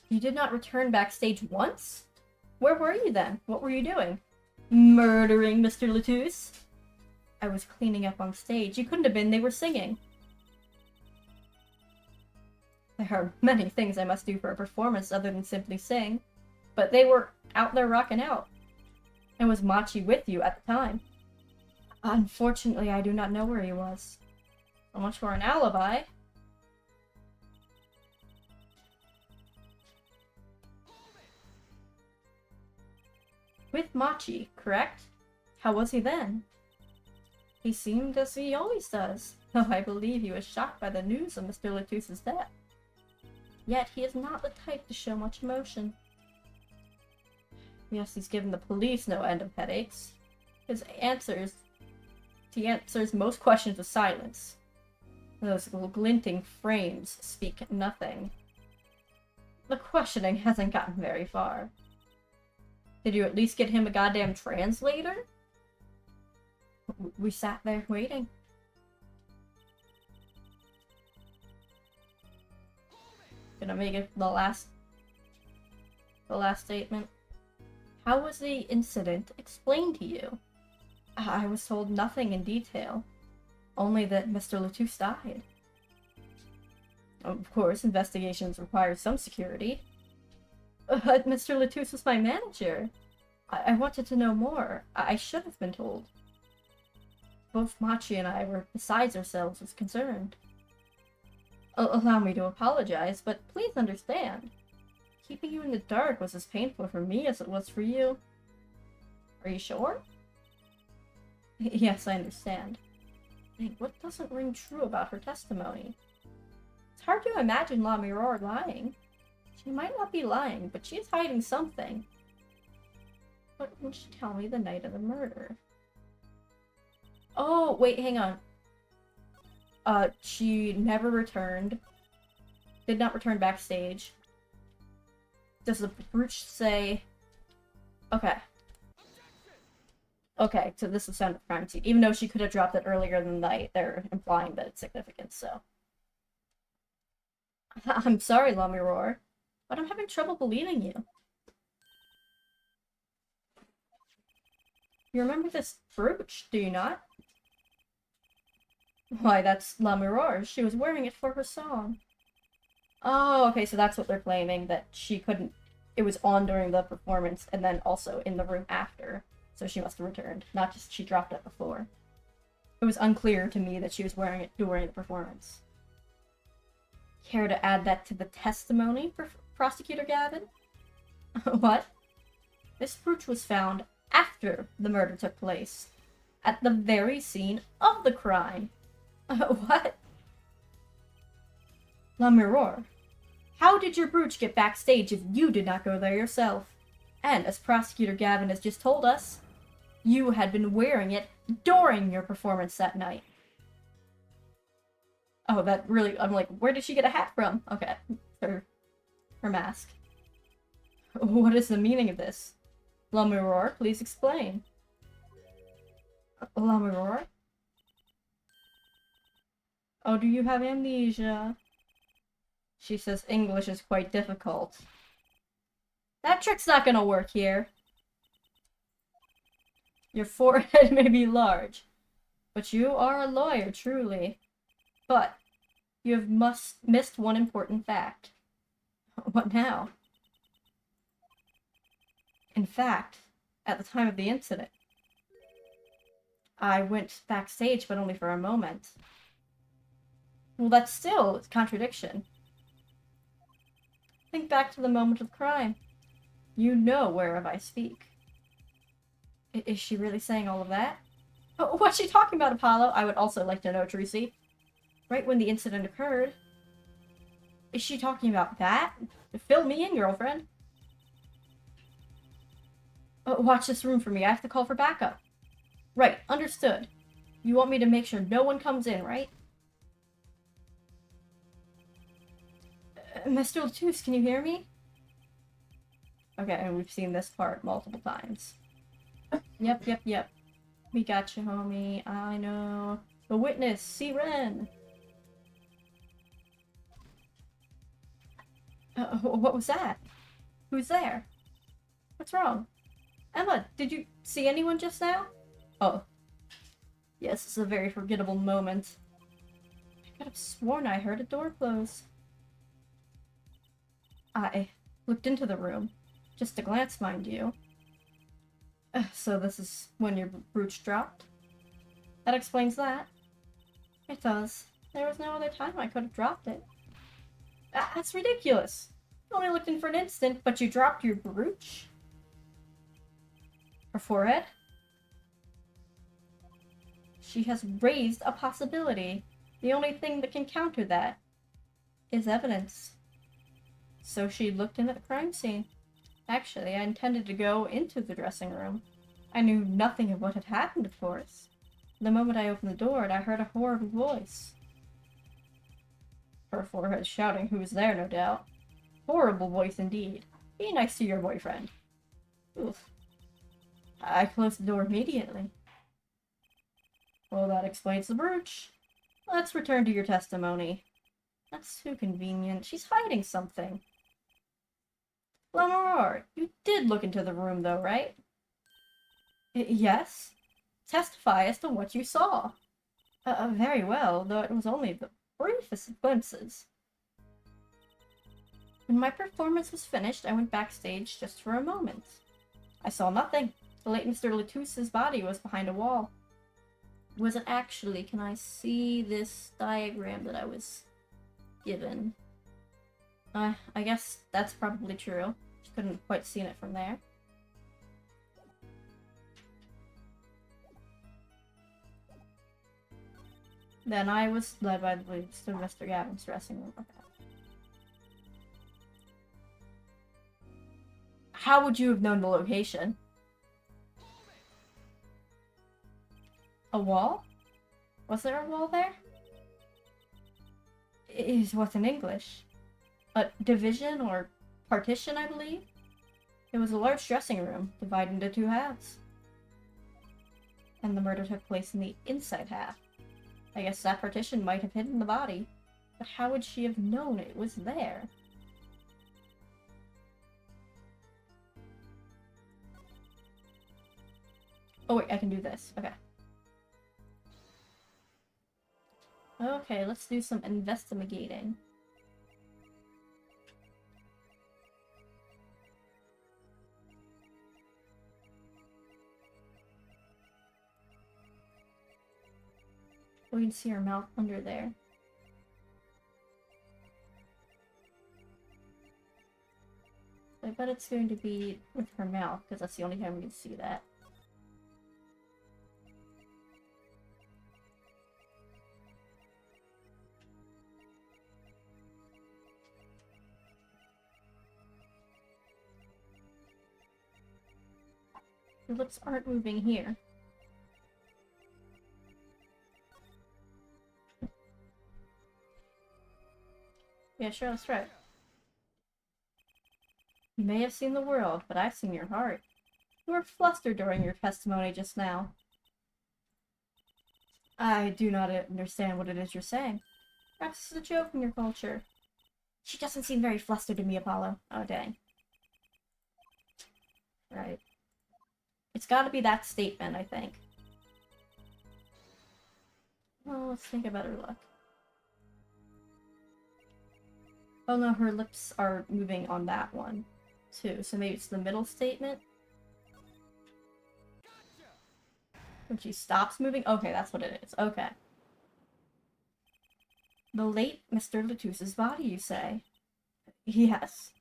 You did not return backstage once? Where were you then? What were you doing? Murdering Mr. Latouche? I was cleaning up on stage. You couldn't have been, they were singing. There are many things I must do for a performance other than simply sing, but they were out there rocking out. And was Machi with you at the time? Unfortunately, I do not know where he was. So much for an alibi. With Machi, correct? How was he then? He seemed as he always does, though I believe he was shocked by the news of Mr. Latouche's death. Yet he is not the type to show much emotion. Yes, he's given the police no end of headaches. He answers most questions with silence. Those little glinting frames speak nothing. The questioning hasn't gotten very far. Did you at least get him a goddamn translator? We sat there waiting. Gonna make it the last statement. How was the incident explained to you? I was told nothing in detail, only that Mr. Latouche died. Of course, investigations require some security. But Mr. Latouche was my manager. I wanted to know more. I should have been told. Both Machi and I were besides ourselves with concerned. Allow me to apologize, but please understand. Keeping you in the dark was as painful for me as it was for you. Are you sure? Yes, I understand. Dang, what doesn't ring true about her testimony? It's hard to imagine Klavier lying. She might not be lying, but she is hiding something. What would she tell me the night of the murder? Oh, wait, hang on. She never returned. Did not return backstage. Does the brooch say... Okay. Okay, so this is sound of crime scene. Even though she could have dropped it earlier in the night, they're implying that it's significant, so... I'm sorry, Klavier, but I'm having trouble believing you. You remember this brooch, do you not? Why, that's Klavier. She was wearing it for her song. Oh, okay, so that's what they're claiming, that she couldn't... It was on during the performance, and then also in the room after. So she must have returned, not just she dropped it before. It was unclear to me that she was wearing it during the performance. Care to add that to the testimony, Prosecutor Gavin? What? This brooch was found after the murder took place. At the very scene of the crime. What? Klavier, how did your brooch get backstage if you did not go there yourself? And as Prosecutor Gavin has just told us, you had been wearing it during your performance that night. Oh, that really... I'm like, where did she get a hat from? Okay, her mask. What is the meaning of this? Klavier, please explain. Klavier? Oh, do you have amnesia? She says English is quite difficult. That trick's not gonna work here. Your forehead may be large, but you are a lawyer, truly. But you have missed one important fact. What now? In fact, at the time of the incident, I went backstage, but only for a moment. Well, that's still a contradiction. Think back to the moment of crime. You know whereof I speak. Is she really saying all of that? Oh, what's she talking about, Apollo? I would also like to know, Tracy. Right when the incident occurred. Is she talking about that? Fill me in, girlfriend. Watch this room for me. I have to call for backup. Right, understood. You want me to make sure no one comes in, right? Mr. Latus, can you hear me? Okay, and we've seen this part multiple times. Yep. We got you, homie. I know. The witness, C. Ren. What was that? Who's there? What's wrong? Emma, did you see anyone just now? Oh. Yes, it's a very forgettable moment. I could have sworn I heard a door close. I looked into the room. Just a glance, mind you. So this is when your brooch dropped? That explains that. It does. There was no other time I could have dropped it. That's ridiculous. You only looked in for an instant, but you dropped your brooch? Her forehead? She has raised a possibility. The only thing that can counter that is evidence. So she looked in at the crime scene. Actually, I intended to go into the dressing room. I knew nothing of what had happened, of course. The moment I opened the door, I heard a horrible voice. Her forehead shouting who was there, no doubt. Horrible voice indeed. Be nice to your boyfriend. Oof. I closed the door immediately. Well, that explains the brooch. Let's return to your testimony. That's too convenient. She's hiding something. Lamar, you did look into the room, though, right? Yes. Testify as to what you saw. Very well, though it was only the briefest glimpses. When my performance was finished, I went backstage just for a moment. I saw nothing. The late Mr. Latus's body was behind a wall. Was it actually? Can I see this diagram that I was given? I guess that's probably true. Just couldn't have quite seen it from there. Then I was led by the police to Mr. Gavin's dressing room. Okay. How would you have known the location? A wall? Was there a wall there? Is what in English? A division or partition, I believe? It was a large dressing room, divided into two halves. And the murder took place in the inside half. I guess that partition might have hidden the body. But how would she have known it was there? Oh wait, I can do this. Okay. Okay, let's do some investigating. We can see her mouth under there. I bet it's going to be with her mouth, because that's the only time we can see that. Her lips aren't moving here. Yeah, sure, that's right. You may have seen the world, but I've seen your heart. You were flustered during your testimony just now. I do not understand what it is you're saying. Perhaps it's a joke in your culture. She doesn't seem very flustered to me, Apollo. Oh, dang. Right. It's gotta be that statement, I think. Well, let's think about her look. Oh no, her lips are moving on that one, too. So maybe it's the middle statement? When she stops moving? Okay, that's what it is. Okay. The late Mr. Latusse's body, you say? Yes.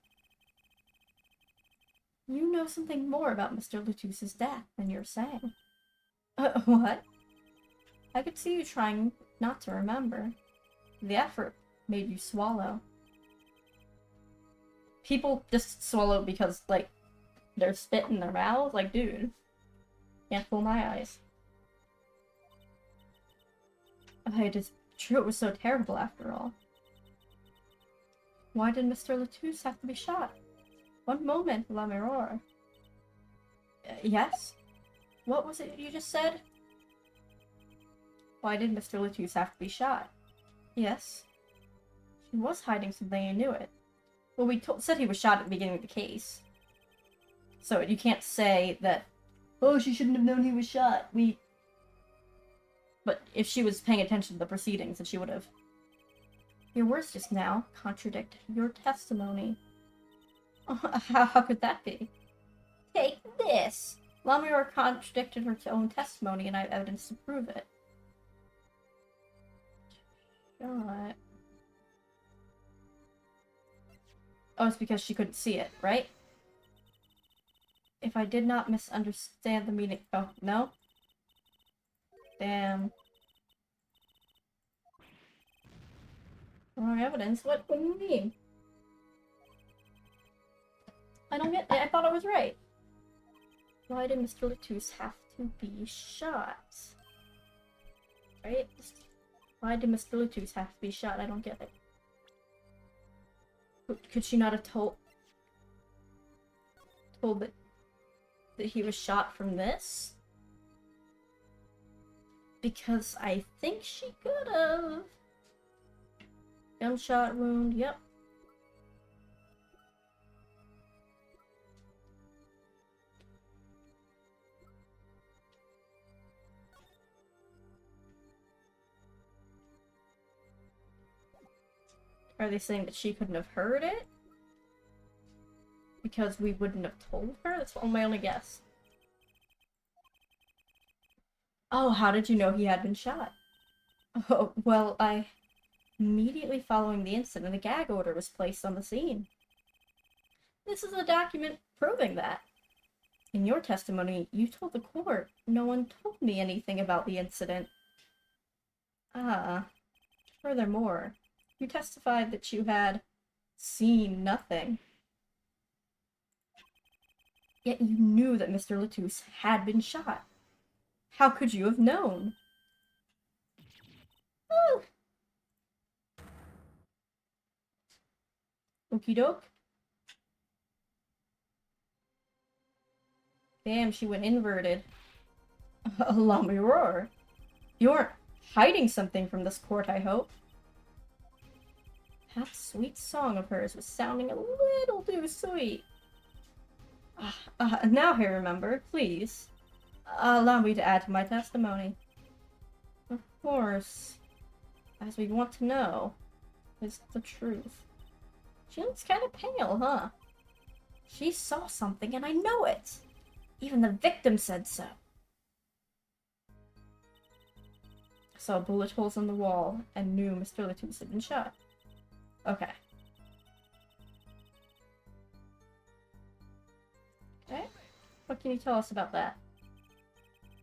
You know something more about Mr. Latusse's death than you're saying. What? I could see you trying not to remember. The effort made you swallow. People just swallow because, like, there's spit in their mouth? Like, dude. Can't fool my eyes. It is true it was so terrible after all. Why did Mr. Latouche have to be shot? One moment, La Mirror. Yes? What was it you just said? Why did Mr. Latouche have to be shot? Yes? He was hiding something, I knew it. Well, we said he was shot at the beginning of the case. So you can't say that, oh, she shouldn't have known he was shot. But if she was paying attention to the proceedings, then she would have. Your words just now contradict your testimony. How could that be? Take this! Lamrior contradicted her own testimony, and I have evidence to prove it. Shot. Oh, it's because she couldn't see it, right? If I did not misunderstand the meaning— oh, no? Damn. Wrong evidence? What do you mean? I don't get it. I thought I was right. Why did Mr. Latouche have to be shot? Right? Why did Mr. Latouche have to be shot? I don't get it. Could she not have told that he was shot from this? Because I think she could have. Gunshot wound, yep. Are they saying that she couldn't have heard it? Because we wouldn't have told her? That's my only guess. Oh, how did you know he had been shot? Oh, well, immediately following the incident, a gag order was placed on the scene. This is a document proving that. In your testimony, you told the court, no one told me anything about the incident. Furthermore, you testified that you had seen nothing. Yet you knew that Mr. Latouche had been shot. How could you have known? Oh. Okie doke. Damn, she went inverted. La Mirror. You aren't hiding something from this court, I hope. That sweet song of hers was sounding a little too sweet. Now I remember, please. Allow me to add to my testimony. Of course. As we want to know is the truth. She looks kind of pale, huh? She saw something and I know it! Even the victim said so. I saw bullet holes in the wall and knew Mr. Latouche had been shot. Okay. Okay. What can you tell us about that?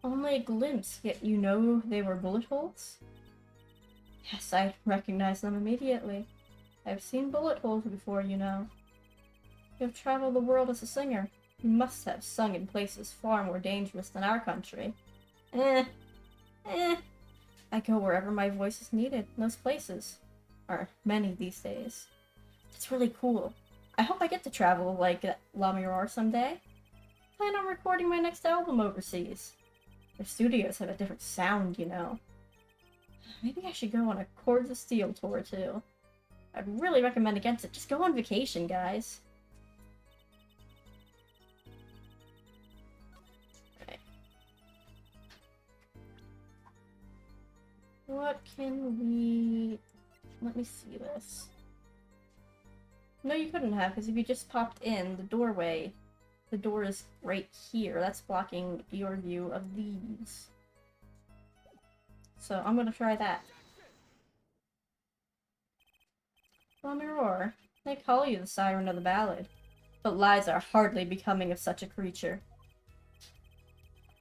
Only a glimpse, yet you know they were bullet holes? Yes, I recognize them immediately. I've seen bullet holes before, you know. You have traveled the world as a singer. You must have sung in places far more dangerous than our country. I go wherever my voice is needed. Those places are many these days. It's really cool. I hope I get to travel like La Mirror someday. Plan on recording my next album overseas. Their studios have a different sound, you know. Maybe I should go on a Chords of Steel tour too. I'd really recommend against it. Just go on vacation, guys. Okay. What can we... Let me see this. No, you couldn't have, because if you just popped in the doorway, the door is right here. That's blocking your view of these. So I'm gonna try that. Let me roar. They call you the siren of the ballad, but lies are hardly becoming of such a creature.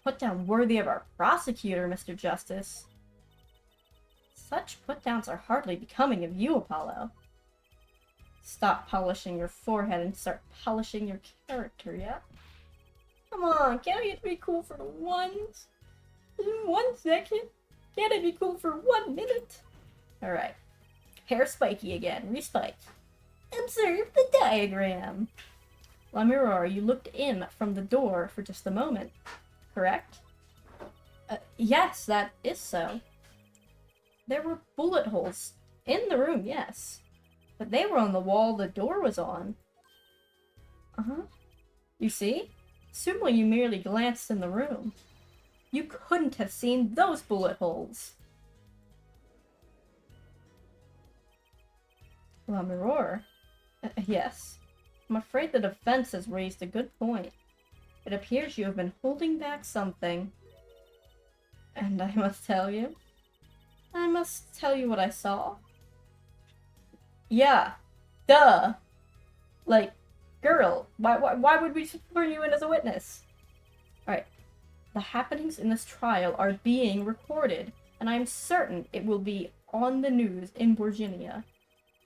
Put down worthy of our prosecutor, Mr. Justice. Such put-downs are hardly becoming of you, Apollo. Stop polishing your forehead and start polishing your character, yeah? Come on, can't I be cool for 1 second? Can't I be cool for 1 minute? Alright. Hair spiky again. Respike. Observe the diagram. Lamiror, you looked in from the door for just a moment, correct? Yes, that is so. There were bullet holes in the room, yes. But they were on the wall the door was on. Uh-huh. You see? Assuming you merely glanced in the room. You couldn't have seen those bullet holes. Lamiror? Yes. I'm afraid the defense has raised a good point. It appears you have been holding back something. And I must tell you what I saw. Yeah. Duh. Like, girl, why would we bring you in as a witness? Alright. The happenings in this trial are being recorded, and I'm certain it will be on the news in Virginia.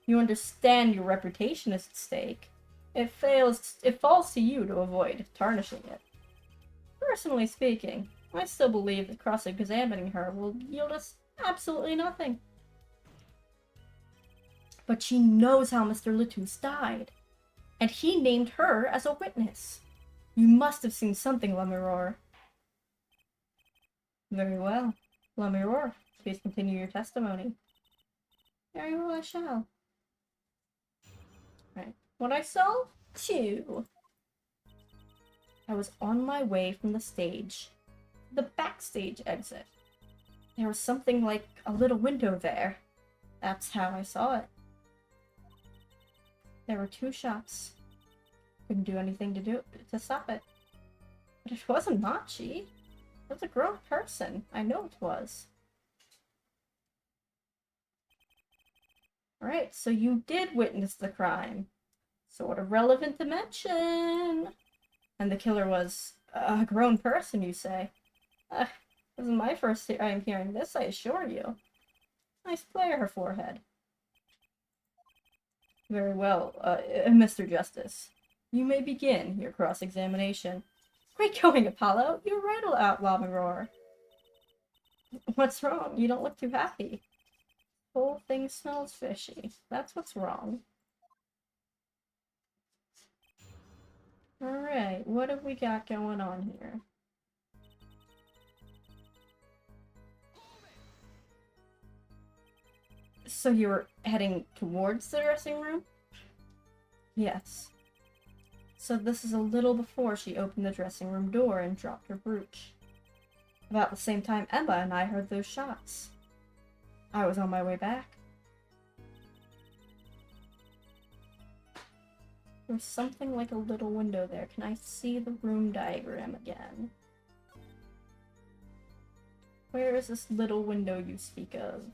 You understand your reputation is at stake. It falls to you to avoid tarnishing it. Personally speaking, I still believe that cross-examining her will yield us absolutely nothing. But she knows how Mr. Latus died, and he named her as a witness. You must have seen something, Lamiror. Very well. Lamiror, please continue your testimony. Very well, I shall. Right. What I saw? 2. I was on my way from the stage, the backstage exit. There was something like a little window there. That's how I saw it. There were 2 shots. Couldn't do anything to stop it. But it wasn't Machi. It was a grown person. I know it was. Alright, so you did witness the crime. Sort of relevant to mention. And the killer was a grown person, you say? This is my first time hearing this, I assure you. Nice play on her forehead. Very well, Mr. Justice. You may begin your cross-examination. Great going, Apollo. You're right out, Lamiror. What's wrong? You don't look too happy. The whole thing smells fishy. That's what's wrong. Alright, what have we got going on here? So you're heading towards the dressing room? Yes. So this is a little before she opened the dressing room door and dropped her brooch. About the same time Emma and I heard those shots. I was on my way back. There's something like a little window there. Can I see the room diagram again? Where is this little window you speak of?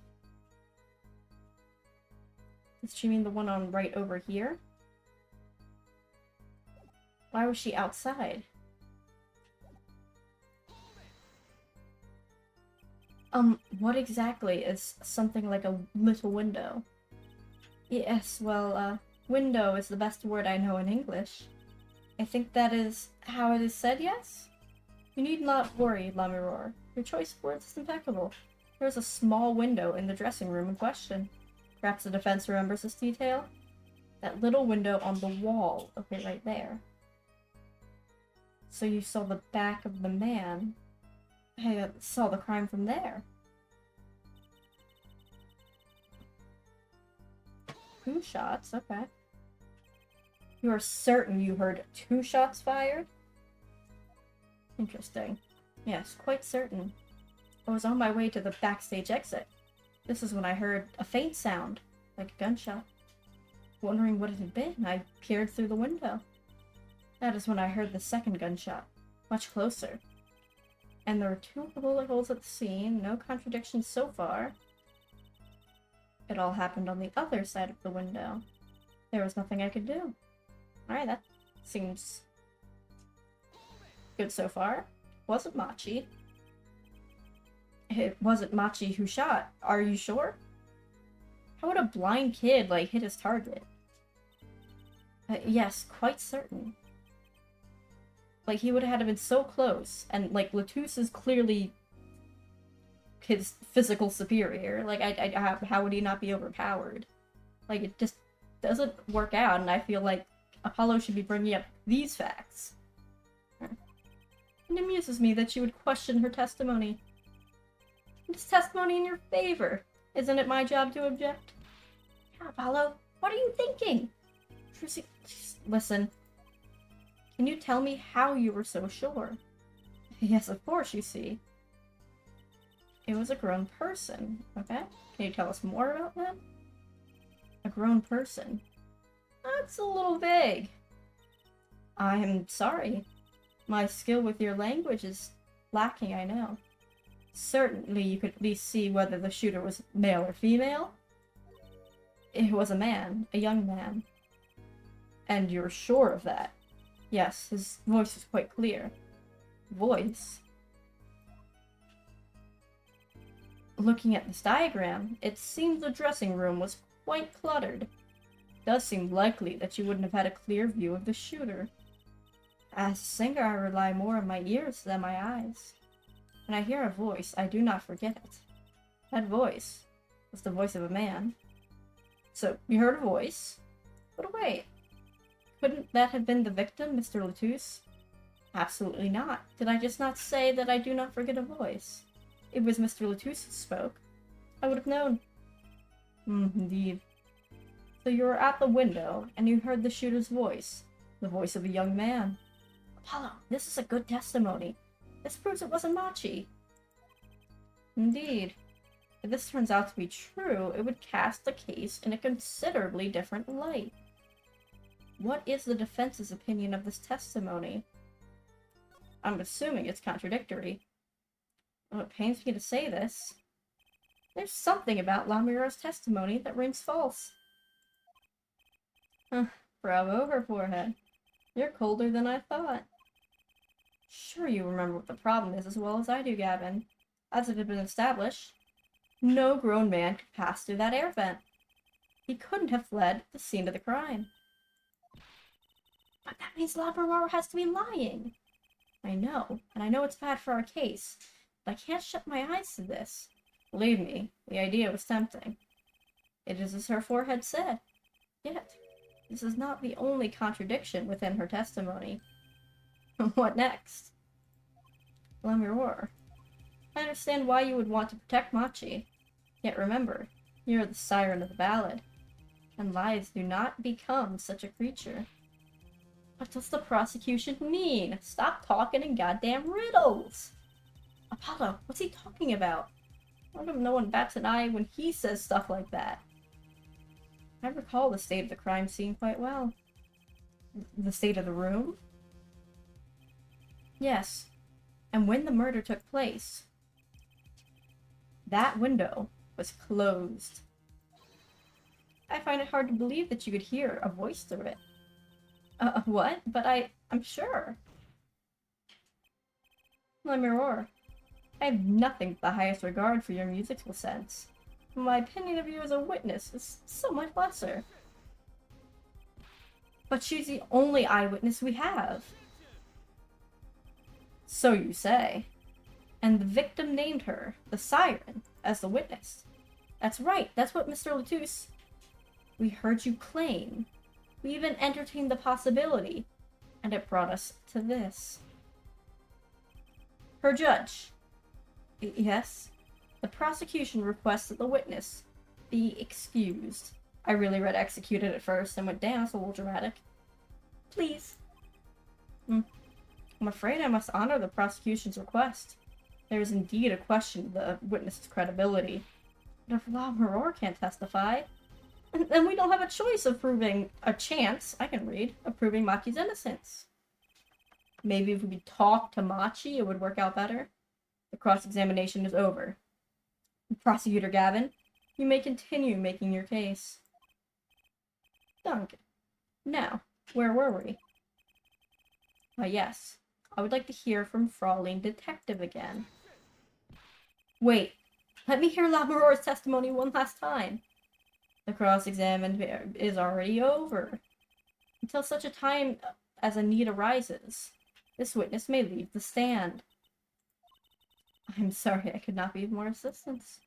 Does she mean the one on right over here? Why was she outside? What exactly is something like a little window? Yes, well, window is the best word I know in English. I think that is how it is said, yes? You need not worry, Lamiror. Your choice of words is impeccable. There is a small window in the dressing room in question. Perhaps the defense remembers this detail? That little window on the wall. Okay, right there. So you saw the back of the man. I saw the crime from there. 2 shots, okay. You are certain you heard 2 shots fired? Interesting. Yes, quite certain. I was on my way to the backstage exit. This is when I heard a faint sound, like a gunshot. Wondering what it had been, I peered through the window. That is when I heard the second gunshot, much closer. And there are 2 bullet holes at the scene. No contradictions so far. It all happened on the other side of the window. There was nothing I could do. Alright, that seems good so far. Wasn't Machi. It wasn't Machi who shot. Are you sure? How would a blind kid, like, hit his target? Yes, quite certain. Like, he would have had to been so close, and, like, Latouche is clearly his physical superior. Like, how would he not be overpowered? Like, it just doesn't work out, and I feel like Apollo should be bringing up these facts. It amuses me that you would question her testimony. It's testimony in your favor. Isn't it my job to object? Yeah, Apollo, what are you thinking? Listen. Can you tell me how you were so sure? Yes, of course, you see. It was a grown person, okay? Can you tell us more about that? A grown person? That's a little vague. I'm sorry. My skill with your language is lacking, I know. Certainly you could at least see whether the shooter was male or female. It was a man, a young man. And you're sure of that? Yes, his voice was quite clear. Voice? Looking at this diagram, it seems the dressing room was quite cluttered. It does seem likely that you wouldn't have had a clear view of the shooter. As a singer, I rely more on my ears than my eyes. When I hear a voice, I do not forget it. That voice was the voice of a man. So, you heard a voice? But wait, couldn't that have been the victim, Mr. Latouche? Absolutely not. Did I just not say that I do not forget a voice? It was Mr. Latouche who spoke. I would have known. Indeed. So you were at the window, and you heard the shooter's voice. The voice of a young man. Apollo, this is a good testimony. This proves it wasn't Machi. Indeed. If this turns out to be true, it would cast the case in a considerably different light. What is the defense's opinion of this testimony? I'm assuming it's contradictory. Oh, it pains me to say this. There's something about Lamiro's testimony that rings false. Bravo, her forehead. You're colder than I thought. Sure you remember what the problem is as well as I do, Gavin. As it had been established, no grown man could pass through that air vent. He couldn't have fled the scene of the crime. But that means Lamiro has to be lying. I know, and I know it's bad for our case, but I can't shut my eyes to this. Believe me, the idea was tempting. It is as her forehead said. Yet, this is not the only contradiction within her testimony. What next? Lamiro. I understand why you would want to protect Machi. Yet remember, you are the siren of the ballad, and lies do not become such a creature. What does the prosecution mean? Stop talking in goddamn riddles! Apollo, what's he talking about? Why don't no one bats an eye when he says stuff like that? I recall the state of the crime scene quite well. The state of the room? Yes. And when the murder took place, that window was closed. I find it hard to believe that you could hear a voice through it. What? But I'm sure. Lamiro, I have nothing but the highest regard for your musical sense. My opinion of you as a witness is so much lesser. But she's the only eyewitness we have. So you say. And the victim named her, the siren, as the witness. That's right, that's what Mr. Latouche... We heard you claim. We even entertained the possibility. And it brought us to this. Her judge. Yes? The prosecution requests that the witness be excused. I really read executed at first and went, damn, that's a little dramatic. Please. I'm afraid I must honor the prosecution's request. There is indeed a question of the witness's credibility. But if Lamiro can't testify, then we don't have a choice of proving a chance, I can read, of proving Machi's innocence. Maybe if we talk to Machi, it would work out better. The cross-examination is over. Prosecutor Gavin, you may continue making your case. Duncan. Now, where were we? Yes. I would like to hear from Fraulein Detective again. Wait. Let me hear Lamoureux's testimony one last time. The cross-examination is already over. Until such a time as a need arises, this witness may leave the stand. I'm sorry, I could not be of more assistance.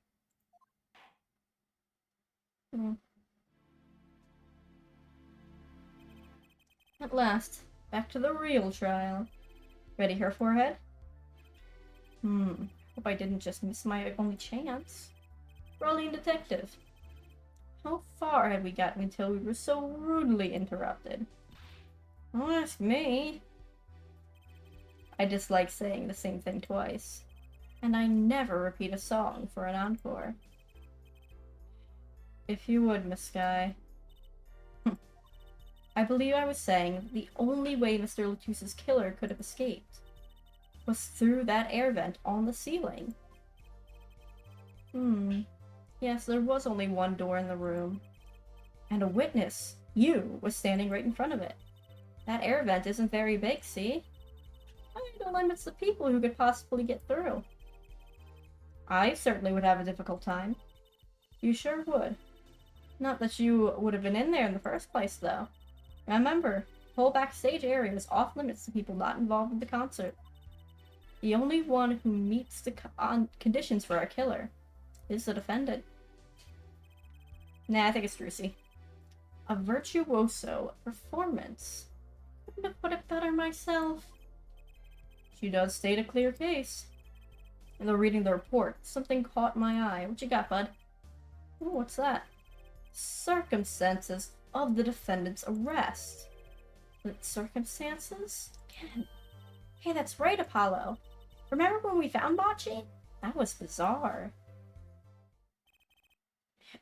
At last, back to the real trial. Ready, her forehead? Hope I didn't just miss my only chance. Fraulein Detective. How far had we gotten until we were so rudely interrupted? Don't ask me. I dislike saying the same thing twice. And I never repeat a song for an encore. If you would, Miss Skye. I believe I was saying that the only way Mr. Latusse's killer could have escaped was through that air vent on the ceiling. Yes, there was only one door in the room. And a witness, you, was standing right in front of it. That air vent isn't very big, see? It limits the people who could possibly get through. I certainly would have a difficult time. You sure would. Not that you would have been in there in the first place, though. Remember, the whole backstage area is off limits to people not involved in the concert. The only one who meets the conditions for our killer is the defendant. Nah, I think it's Drucy. A virtuoso performance. Couldn't have put it better myself. She does state a clear case. And though reading the report, something caught my eye. What you got, bud? Ooh, what's that? Circumstances of the defendant's arrest. The circumstances? Again. Hey, that's right, Apollo. Remember when we found Bocce? That was bizarre.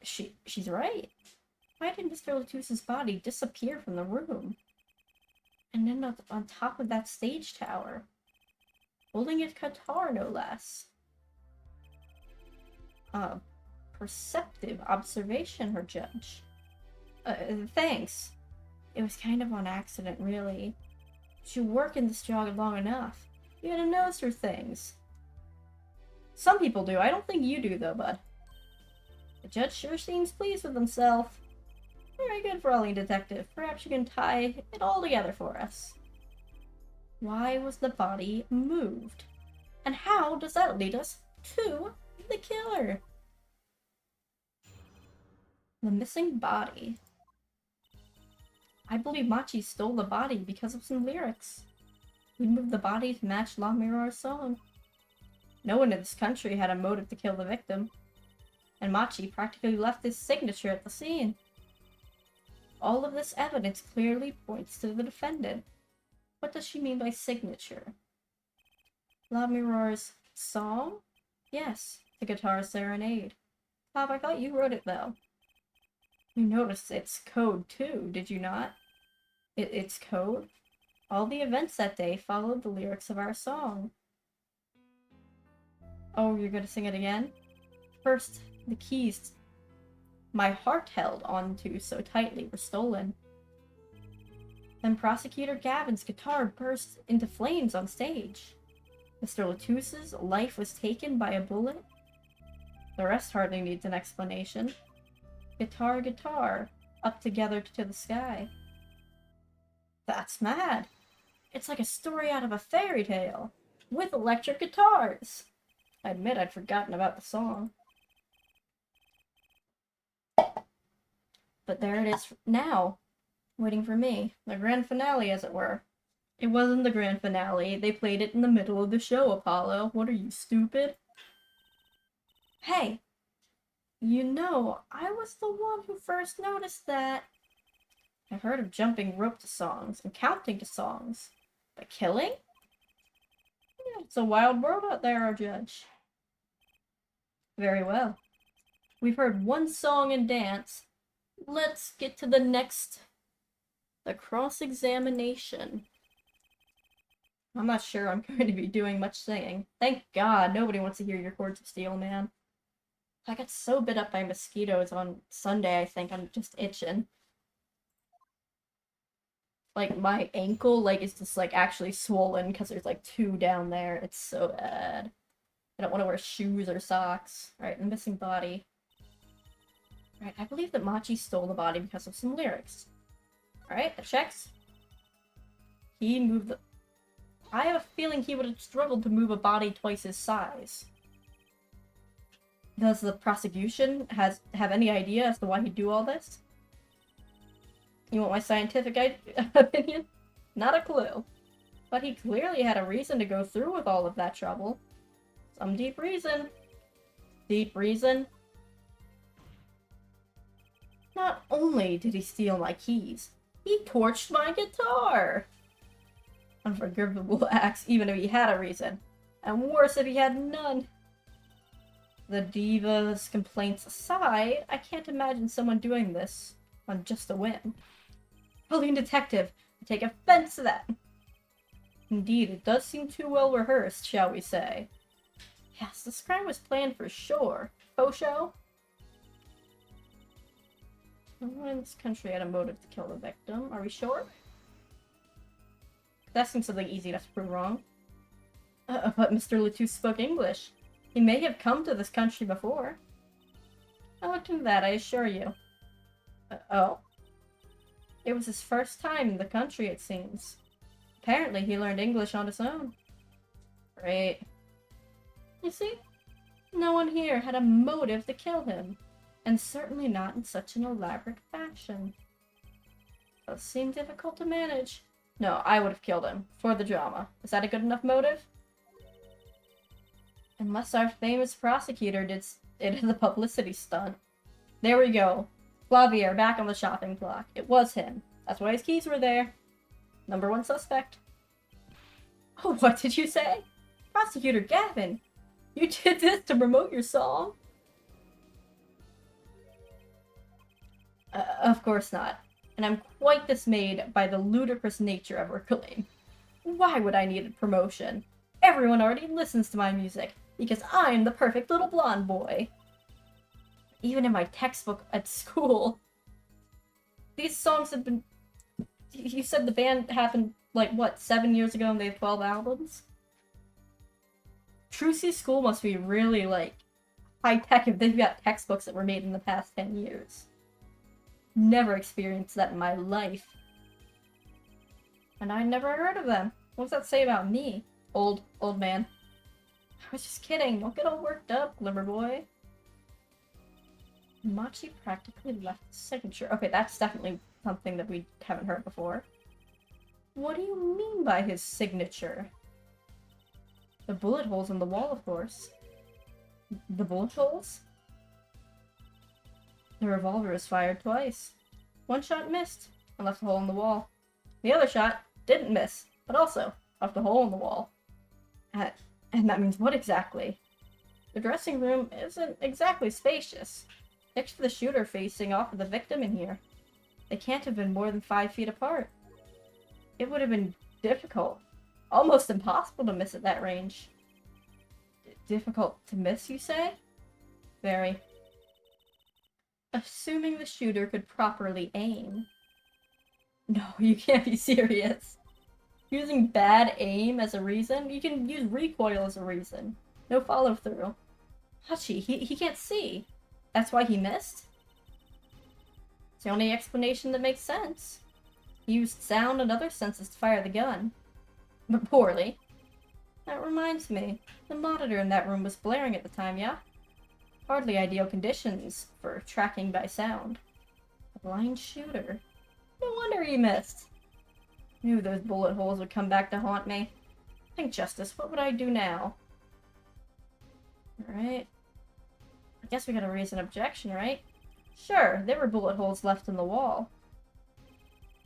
She's right. Why did Mr. Latusse's body disappear from the room? And then on top of that stage tower. Holding a guitar, no less. Perceptive observation, her judge. Thanks. It was kind of on accident, really. You work in this job long enough. You gotta notice her things. Some people do. I don't think you do, though, bud. The judge sure seems pleased with himself. Very good, Fraulein Detective. Perhaps you can tie it all together for us. Why was the body moved? And how does that lead us to the killer? The missing body. I believe Machi stole the body because of some lyrics. We moved the body to match Lamoureux's song. No one in this country had a motive to kill the victim, and Machi practically left his signature at the scene. All of this evidence clearly points to the defendant. What does she mean by signature? Lamoureux's song? Yes, the guitar serenade. Bob, I thought you wrote it, though. You noticed its code, too, did you not? Its code? All the events that day followed the lyrics of our song. Oh, you're gonna sing it again? First, the keys my heart held onto so tightly were stolen. Then Prosecutor Gavin's guitar burst into flames on stage. Mr. Latusse's life was taken by a bullet. The rest hardly needs an explanation. Guitar, guitar, up together to the sky. That's mad. It's like a story out of a fairy tale, with electric guitars. I admit I'd forgotten about the song. But there it is now, waiting for me. The grand finale, as it were. It wasn't the grand finale. They played it in the middle of the show, Apollo. What are you, stupid? Hey! You know, I was the one who first noticed that. I've heard of jumping rope to songs and counting to songs. But killing? Yeah, it's a wild world out there, our judge. Very well. We've heard one song and dance. Let's get to the next. The cross-examination. I'm not sure I'm going to be doing much singing. Thank God, nobody wants to hear your chords of steel, man. I got so bit up by mosquitoes on Sunday, I think I'm just itching. Like, my ankle, like, is just, like, actually swollen because there's, like, 2 down there. It's so bad. I don't want to wear shoes or socks. Alright, the missing body. Alright, I believe that Machi stole the body because of some lyrics. Alright, that checks. He moved the... I have a feeling he would have struggled to move a body twice his size. Does the prosecution have any idea as to why he'd do all this? You want my scientific opinion? Not a clue. But he clearly had a reason to go through with all of that trouble. Some deep reason. Deep reason. Not only did he steal my keys, he torched my guitar! Unforgivable acts, even if he had a reason. And worse if he had none. The diva's complaints aside, I can't imagine someone doing this on just a whim. Brilliant detective, I take offense to that. Indeed, it does seem too well rehearsed, shall we say. Yes, this crime was planned for sure. Faux show? No one in this country had a motive to kill the victim. Are we sure? That seems something easy enough to prove wrong. But Mr. Latouche spoke English. He may have come to this country before. I looked into that, I assure you. Oh? It was his first time in the country, it seems. Apparently, he learned English on his own. Great. You see, no one here had a motive to kill him, and certainly not in such an elaborate fashion. It does seem difficult to manage. No, I would have killed him, for the drama. Is that a good enough motive? Unless our famous prosecutor did it as a publicity stunt. There we go. Klavier back on the shopping block. It was him. That's why his keys were there. Number 1 suspect. Oh, what did you say? Prosecutor Gavin! You did this to promote your song? Of course not. And I'm quite dismayed by the ludicrous nature of her claim. Why would I need a promotion? Everyone already listens to my music, because I'm the perfect little blonde boy. Even in my textbook at school. These songs have been... You said the band happened, like, what, 7 years ago and they have 12 albums? Trucy's school must be really, like, high-tech if they've got textbooks that were made in the past 10 years. Never experienced that in my life. And I never heard of them. What's that say about me? Old man. I was just kidding. Don't get all worked up, Glimmer Boy. Machi practically left the signature. Okay, that's definitely something that we haven't heard before. What do you mean by his signature? The bullet holes in the wall, of course. The bullet holes? The revolver was fired twice. One shot missed and left a hole in the wall. The other shot didn't miss, but also left a hole in the wall. And that means what exactly? The dressing room isn't exactly spacious. Picture the shooter facing off of the victim in here. They can't have been more than 5 feet apart. It would have been difficult, almost impossible to miss at that range. Difficult to miss, you say? Very. Assuming the shooter could properly aim. No, you can't be serious. Using bad aim as a reason? You can use recoil as a reason. No follow-through. Hachi, he can't see. That's why he missed? It's the only explanation that makes sense. He used sound and other senses to fire the gun. But poorly. That reminds me. The monitor in that room was blaring at the time, yeah? Hardly ideal conditions for tracking by sound. A blind shooter. No wonder he missed. Knew those bullet holes would come back to haunt me. Think justice, what would I do now? Alright. I guess we gotta raise an objection, right? Sure, there were bullet holes left in the wall.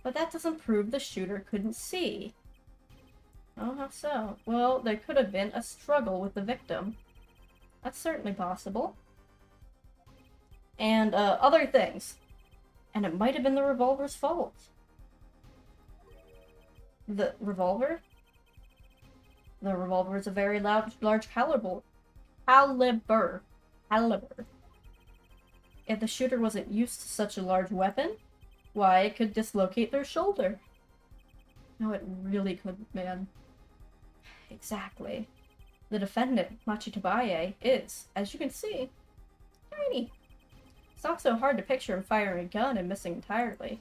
But that doesn't prove the shooter couldn't see. Oh, how so? Well, there could have been a struggle with the victim. That's certainly possible. And, other things. And it might have been the revolver's fault. The revolver? The revolver is a very large caliber. Caliber. If the shooter wasn't used to such a large weapon, why, it could dislocate their shoulder. No, it really could, man. Exactly. The defendant, Machitabaye, is, as you can see, tiny. It's not so hard to picture him firing a gun and missing entirely.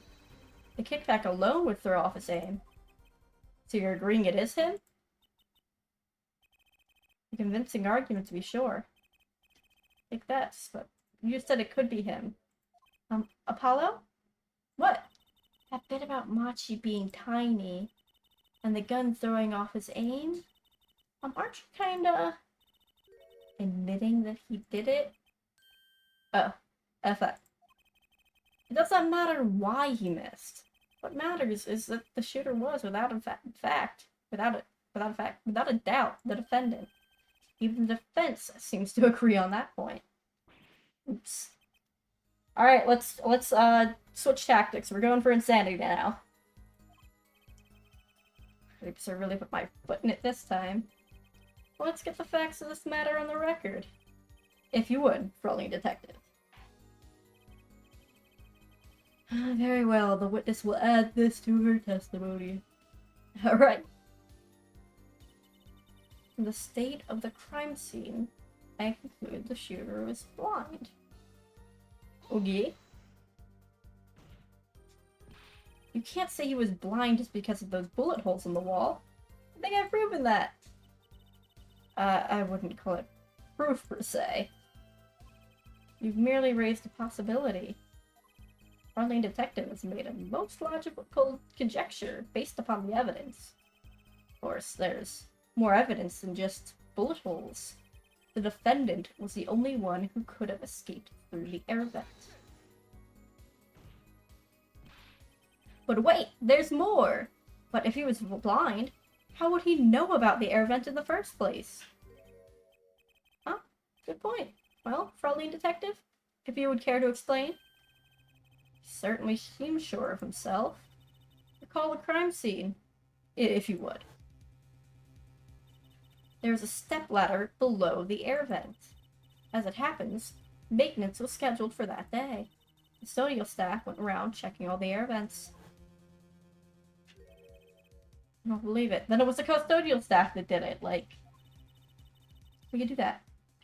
The kickback alone would throw off his aim. So you're agreeing it is him? A convincing argument, to be sure. Take this, but you said it could be him. Apollo? What? That bit about Machi being tiny and the gun throwing off his aim? Aren't you kinda admitting that he did it? Oh, F. It doesn't matter why he missed. What matters is that the shooter was, without a doubt, the defendant. Even the defense seems to agree on that point. Oops. Alright, let's switch tactics. We're going for insanity now. Oops, I really put my foot in it this time. Let's get the facts of this matter on the record. If you would, Frolling Detective. Very well, the witness will add this to her testimony. Alright. In the state of the crime scene, I conclude the shooter was blind. Okay. You can't say he was blind just because of those bullet holes in the wall. I think I've proven that. I wouldn't call it proof per se. You've merely raised a possibility. Frolling Detective has made a most logical conjecture based upon the evidence. Of course, there's more evidence than just bullet holes. The defendant was the only one who could have escaped through the air vent. But wait, there's more! But if he was blind, how would he know about the air vent in the first place? Huh? Good point. Well, Frolling Detective, if you would care to explain? He certainly seems sure of himself. Recall the crime scene, if you would. There's a stepladder below the air vent. As it happens, maintenance was scheduled for that day. Custodial staff went around checking all the air vents. I don't believe it. Then it was the custodial staff that did it. Like, we could do that.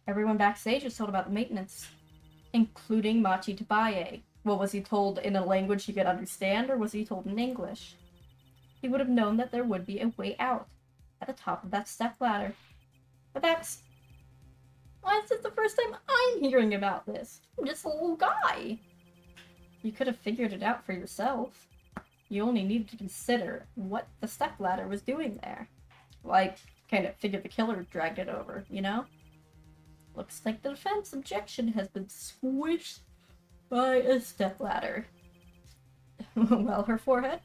Everyone backstage was told about the maintenance, including Machitabaye. Well, was he told in a language he could understand, or was he told in English? He would have known that there would be a way out at the top of that stepladder. But that's... why is this the first time I'm hearing about this? I'm just a little guy. You could have figured it out for yourself. You only needed to consider what the stepladder was doing there. Like, kind of figure the killer dragged it over, you know? Looks like the defense objection has been squished by a stepladder. Well, her forehead?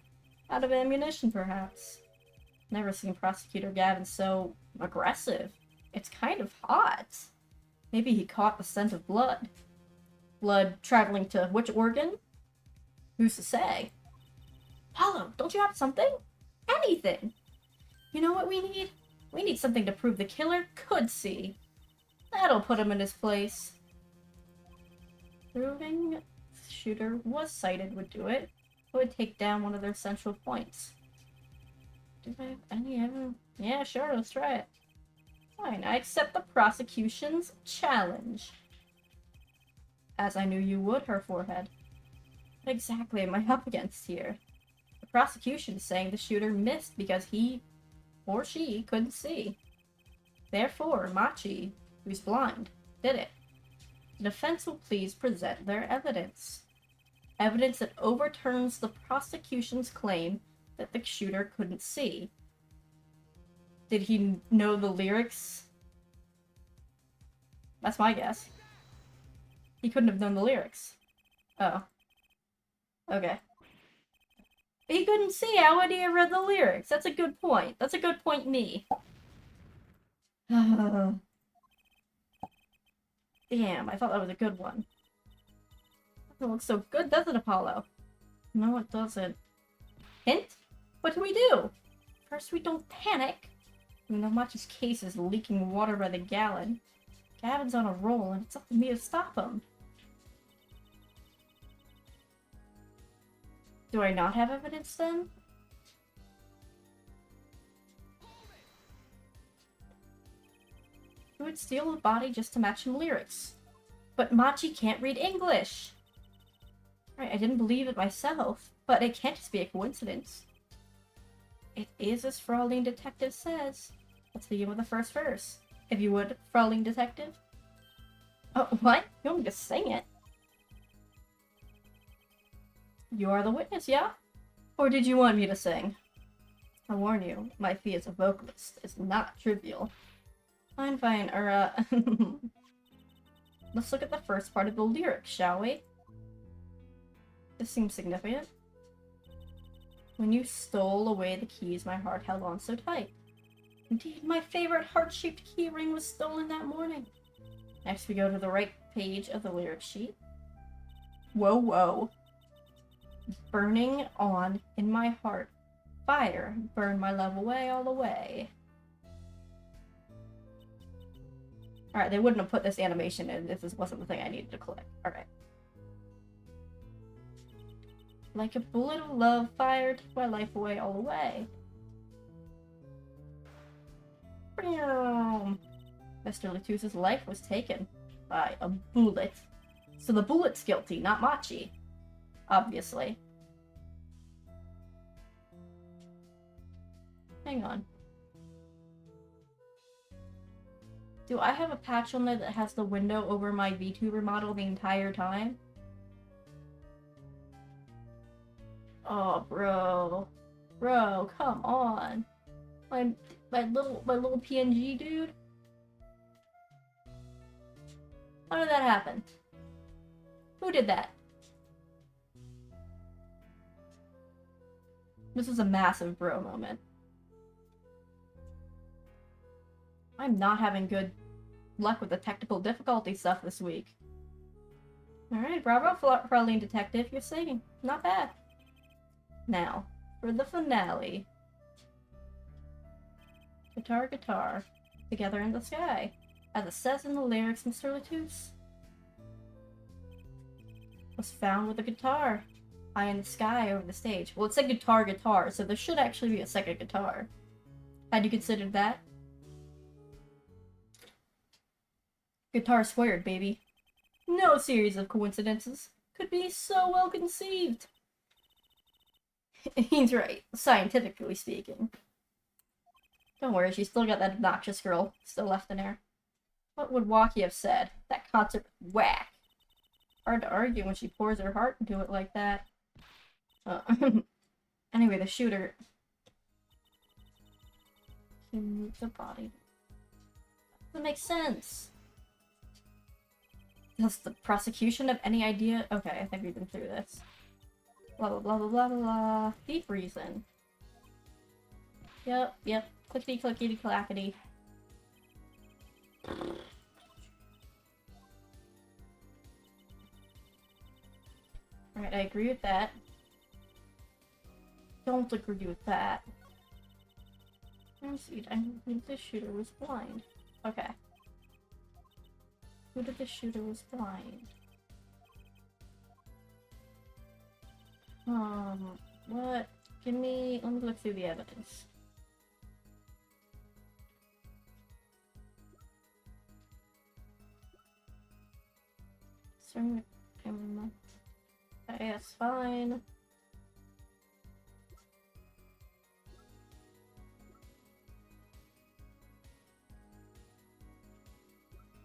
Out of ammunition, perhaps. Never seen Prosecutor Gavin so aggressive. It's kind of hot. Maybe he caught the scent of blood. Blood traveling to which organ? Who's to say? Apollo, don't you have something? Anything! You know what we need? We need something to prove the killer could see. That'll put him in his place. Proving the shooter was sighted would do it. It would take down one of their central points. Do I have any evidence? Yeah, sure, let's try it. Fine, I accept the prosecution's challenge. As I knew you would, her forehead. What exactly am I up against here? The prosecution is saying the shooter missed because he or she couldn't see. Therefore, Machi, who's blind, did it. The defense will please present their evidence. Evidence that overturns the prosecution's claim that the shooter couldn't see. Did he know the lyrics? That's my guess. He couldn't have known the lyrics. Oh. Okay. He couldn't see. How would he have read the lyrics? That's a good point. That's a good point, me. Damn, I thought that was a good one. It looks so good, doesn't it, Apollo? No, it doesn't. Hint? What do we do? First, we don't panic. Even though Machi's case is leaking water by the gallon. Gavin's on a roll, and it's up to me to stop him. Do I not have evidence, then? Who would steal a body just to match some lyrics? But Machi can't read English! Right, I didn't believe it myself, but it can't just be a coincidence. It is as Fraulein Detective says. Let's begin with the first verse. If you would, Fraulein Detective. Oh, what? You want me to sing it? You are the witness, yeah? Or did you want me to sing? I warn you, my fee as a vocalist is not trivial. Fine, fine, let's look at the first part of the lyrics, shall we? This seems significant. When you stole away the keys my heart held on so tight. Indeed, my favorite heart-shaped key ring was stolen that morning. Next we go to the right page of the lyric sheet. Whoa, whoa. Burning on in my heart. Fire, burn my love away all the way. Alright, they wouldn't have put this animation in if this wasn't the thing I needed to click. Alright. Like a bullet of love, fire, take my life away all the way. Mr. Latus's life was taken by a bullet. So the bullet's guilty, not Machi. Obviously. Hang on. Do I have a patch on there that has the window over my VTuber model the entire time? Oh, bro. Bro, come on. My little PNG dude? How did that happen? Who did that? This is a massive bro moment. I'm not having good luck with the technical difficulty stuff this week. Alright, bravo, Fraulein Detective. You're singing. Not bad. Now, for the finale. Guitar, guitar. Together in the sky. As it says in the lyrics, Mr. Latus was found with a guitar. High in the sky over the stage. Well, it said guitar, guitar, so there should actually be a second guitar. Had you considered that? Guitar squared, baby. No series of coincidences could be so well conceived. He's right, scientifically speaking. Don't worry, she's still got that obnoxious girl still left in her. What would Waki have said? That concert was whack. Hard to argue when she pours her heart into it like that. Anyway, the shooter can move the body. That makes sense. Does the prosecution have any idea? Okay, I think we've been through this. Blah blah blah blah blah blah. Deep reason. Yep, yep. Clickety clickety clackety. Alright, I agree with that. Don't agree with that. I think the shooter was blind. Okay. Who did the shooter was blind? What? Let me look through the evidence. Okay, that's fine.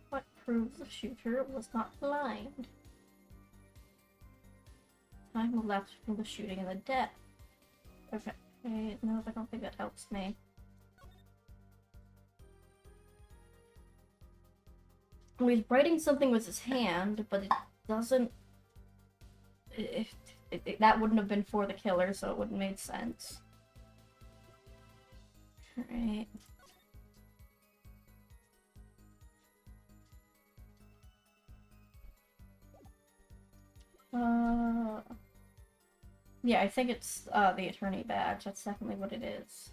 What proves the shooter was not blind? Time elapsed from the shooting and the death. Okay, no, I don't think that helps me. Well, he's writing something with his hand, but it doesn't... that wouldn't have been for the killer, so it wouldn't make sense. Alright. Yeah, I think it's the attorney badge. That's definitely what it is.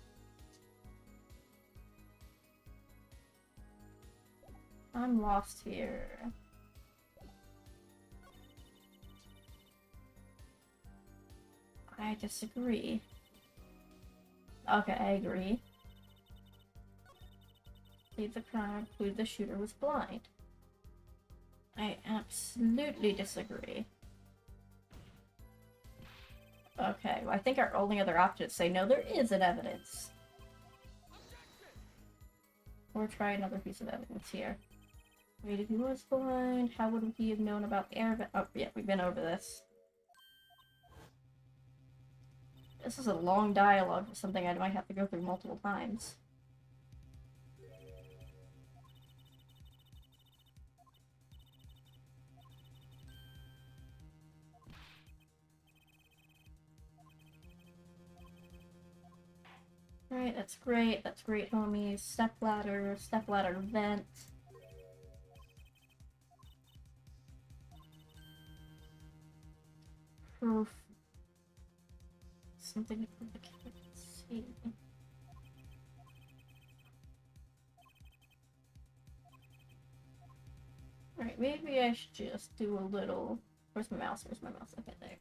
I'm lost here. I disagree. Okay, I agree. The crime concluded the shooter was blind. I absolutely disagree. Okay, well, I think our only other option is say no, there is an evidence. Or try another piece of evidence here. Wait, if he was blind, how would he have known about air? Oh, yeah, we've been over this. This is a long dialogue for something I might have to go through multiple times. Alright, that's great, homies. Stepladder vent. Proof. Something to prove the killer can see. Alright, maybe I should just do a little... Where's my mouse? Okay, there.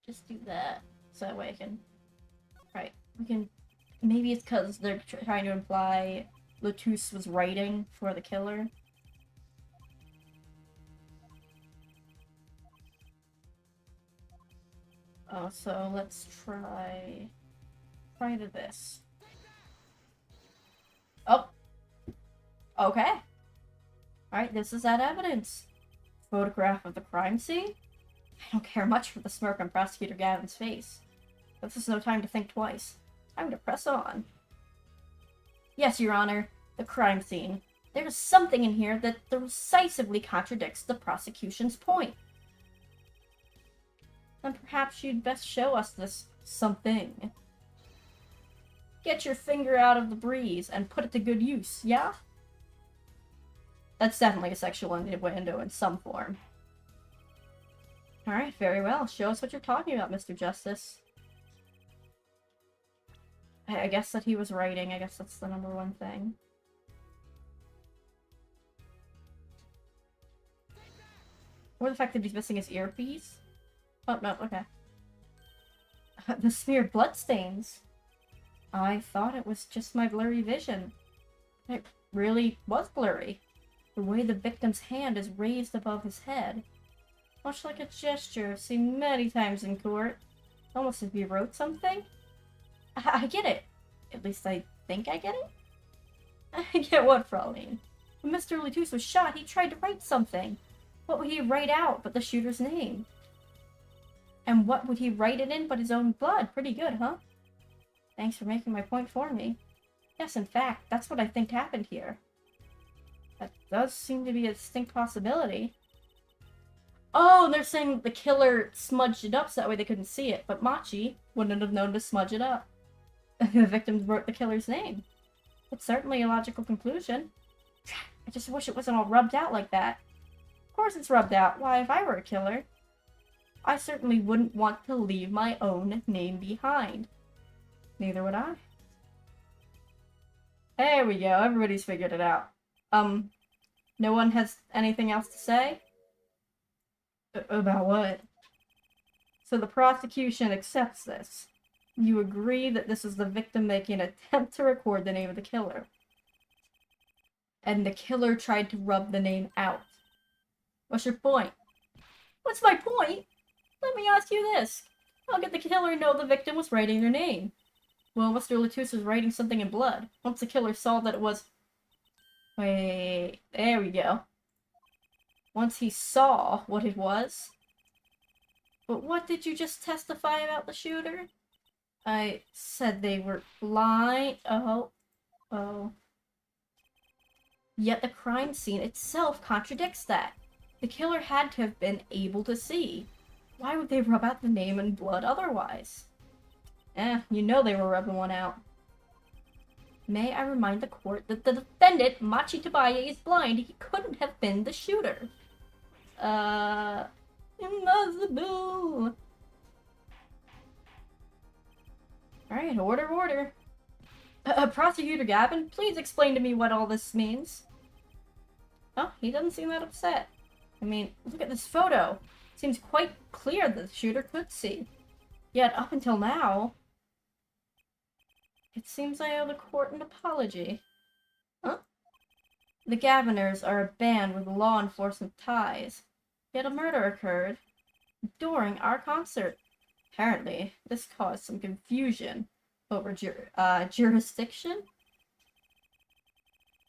Just do that. So that way I can... Right, we can... Maybe it's because they're trying to imply Latus was writing for the killer. Oh, so let's try to this. Oh! Okay. Alright, this is that evidence. Photograph of the crime scene? I don't care much for the smirk on Prosecutor Gavin's face. This is no time to think twice. Time to press on. Yes, Your Honor, the crime scene. There's something in here that decisively contradicts the prosecution's point. Then perhaps you'd best show us this something. Get your finger out of the breeze and put it to good use, yeah? That's definitely a sexual innuendo in some form. Alright, very well. Show us what you're talking about, Mr. Justice. I guess that he was writing. I guess that's the number one thing. Or the fact that he's missing his earpiece. Oh, no, okay. The smeared bloodstains. I thought it was just my blurry vision. It really was blurry. The way the victim's hand is raised above his head. Much like a gesture I've seen many times in court. Almost as if he wrote something. I get it. At least I think I get it. I get what, Fraulein? When Mr. Latus was shot, he tried to write something. What would he write out but the shooter's name? And what would he write it in but his own blood? Pretty good, huh? Thanks for making my point for me. Yes, in fact, that's what I think happened here. That does seem to be a distinct possibility. Oh, they're saying the killer smudged it up so that way they couldn't see it, but Machi wouldn't have known to smudge it up. The victim wrote the killer's name. It's certainly a logical conclusion. I just wish it wasn't all rubbed out like that. Of course it's rubbed out. Why, if I were a killer, I certainly wouldn't want to leave my own name behind. Neither would I. There we go. Everybody's figured it out. No one has anything else to say? About what? So the prosecution accepts this. You agree that this is the victim making an attempt to record the name of the killer. And the killer tried to rub the name out. What's your point? What's my point? Let me ask you this. How could the killer know the victim was writing their name? Well, Mr. Latus was writing something in blood. Once the killer saw that it was... Wait, there we go. Once he saw what it was. But what did you just testify about the shooter? I said they were blind. Oh. Yet the crime scene itself contradicts that. The killer had to have been able to see. Why would they rub out the name in blood otherwise? You know they were rubbing one out. May I remind the court that the defendant, Machi Tabaye, is blind. He couldn't have been the shooter. Impossible. Alright, order. Prosecutor Gavin, please explain to me what all this means. Oh, he doesn't seem that upset. I mean, look at this photo. It seems quite clear that the shooter could see. Yet, up until now, it seems I owe the court an apology. Huh? The Gaviners are a band with law enforcement ties. Yet a murder occurred during our concert. Apparently, this caused some confusion over jurisdiction.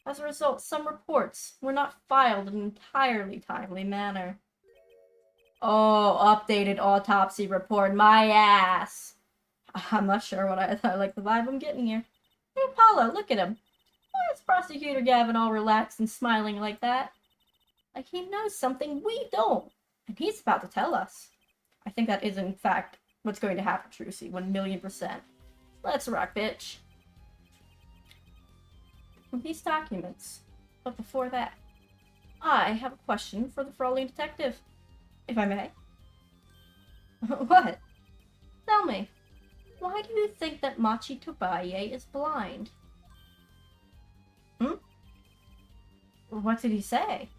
As a result, some reports were not filed in an entirely timely manner. Oh, updated autopsy report, my ass! I'm not sure what I like the vibe I'm getting here. Hey, Apollo, look at him. Why is Prosecutor Gavin all relaxed and smiling like that? Like he knows something we don't, and he's about to tell us. I think that is, in fact, what's going to happen, Trucy, 1,000,000%. Let's rock, bitch. These documents. But before that, I have a question for the Fraulein detective. If I may. What? Tell me. Why do you think that Machi Tobaye is blind? What did he say?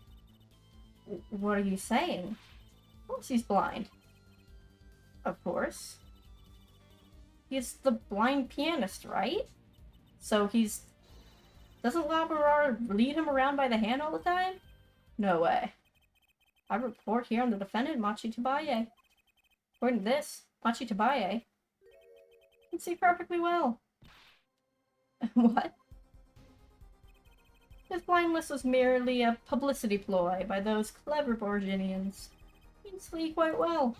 What are you saying? Of course he's blind. Of course. He's the blind pianist, right? So he's... Doesn't Laborar lead him around by the hand all the time? No way. I report here on the defendant, Machi Tobaye. According to this, Machi Tobaye can see perfectly well. What? His blindness was merely a publicity ploy by those clever Borginians. He can see quite well.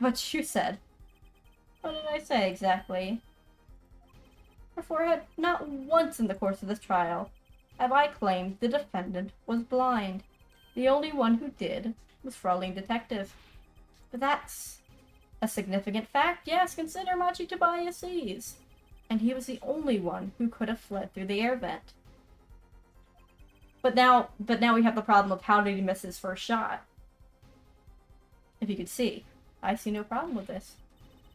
But you said... What did I say exactly? Her forehead, not once in the course of this trial have I claimed the defendant was blind. The only one who did was Fraulein Detective. But that's a significant fact. Yes, consider Machi Tobaye sees. And he was the only one who could have fled through the air vent. But now we have the problem of how did he miss his first shot? If you could see. I see no problem with this.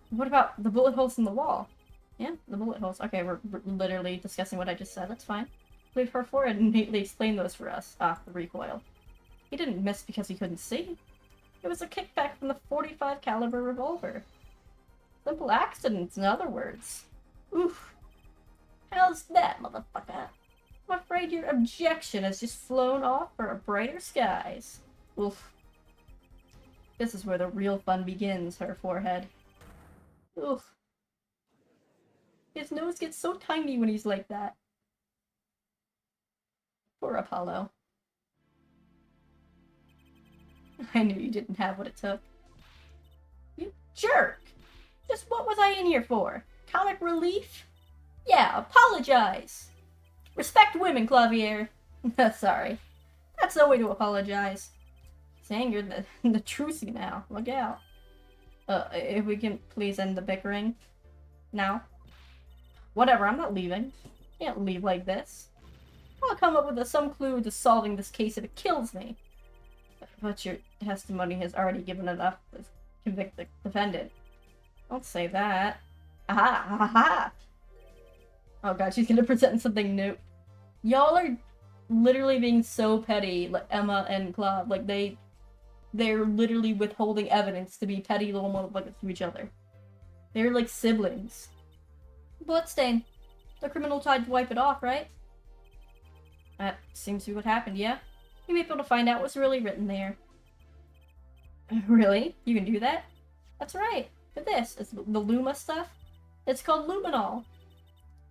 What about the bullet holes in the wall? Yeah, the bullet holes. Okay, we're literally discussing what I just said. That's fine. I believe her forehead neatly explained those for us. Ah, the recoil. He didn't miss because he couldn't see. It was a kickback from the .45 caliber revolver. Simple accidents, in other words. Oof. How's that, motherfucker? I'm afraid your objection has just flown off for brighter skies. Oof. This is where the real fun begins, her forehead. Oof. His nose gets so tiny when he's like that. Poor Apollo. I knew you didn't have what it took. You jerk! Just what was I in here for? Comic relief? Yeah, apologize! Respect women, Klavier! Sorry. That's no way to apologize. He's angered the Trucy now. Look out. If we can please end the bickering. Now. Whatever, I'm not leaving. Can't leave like this. I'll come up with some clue to solving this case if it kills me. But your testimony has already given enough to convict the defendant. Don't say that. Aha! Aha! Oh god, she's gonna present something new. Y'all are literally being so petty, like Emma and Claude. Like, they're literally withholding evidence to be petty little motherfuckers to each other. They're like siblings. Bloodstain. The criminal tried to wipe it off, right? That seems to be what happened, yeah? You may be able to find out what's really written there. Really? You can do that? That's right. For this, it's the Luma stuff. It's called luminol.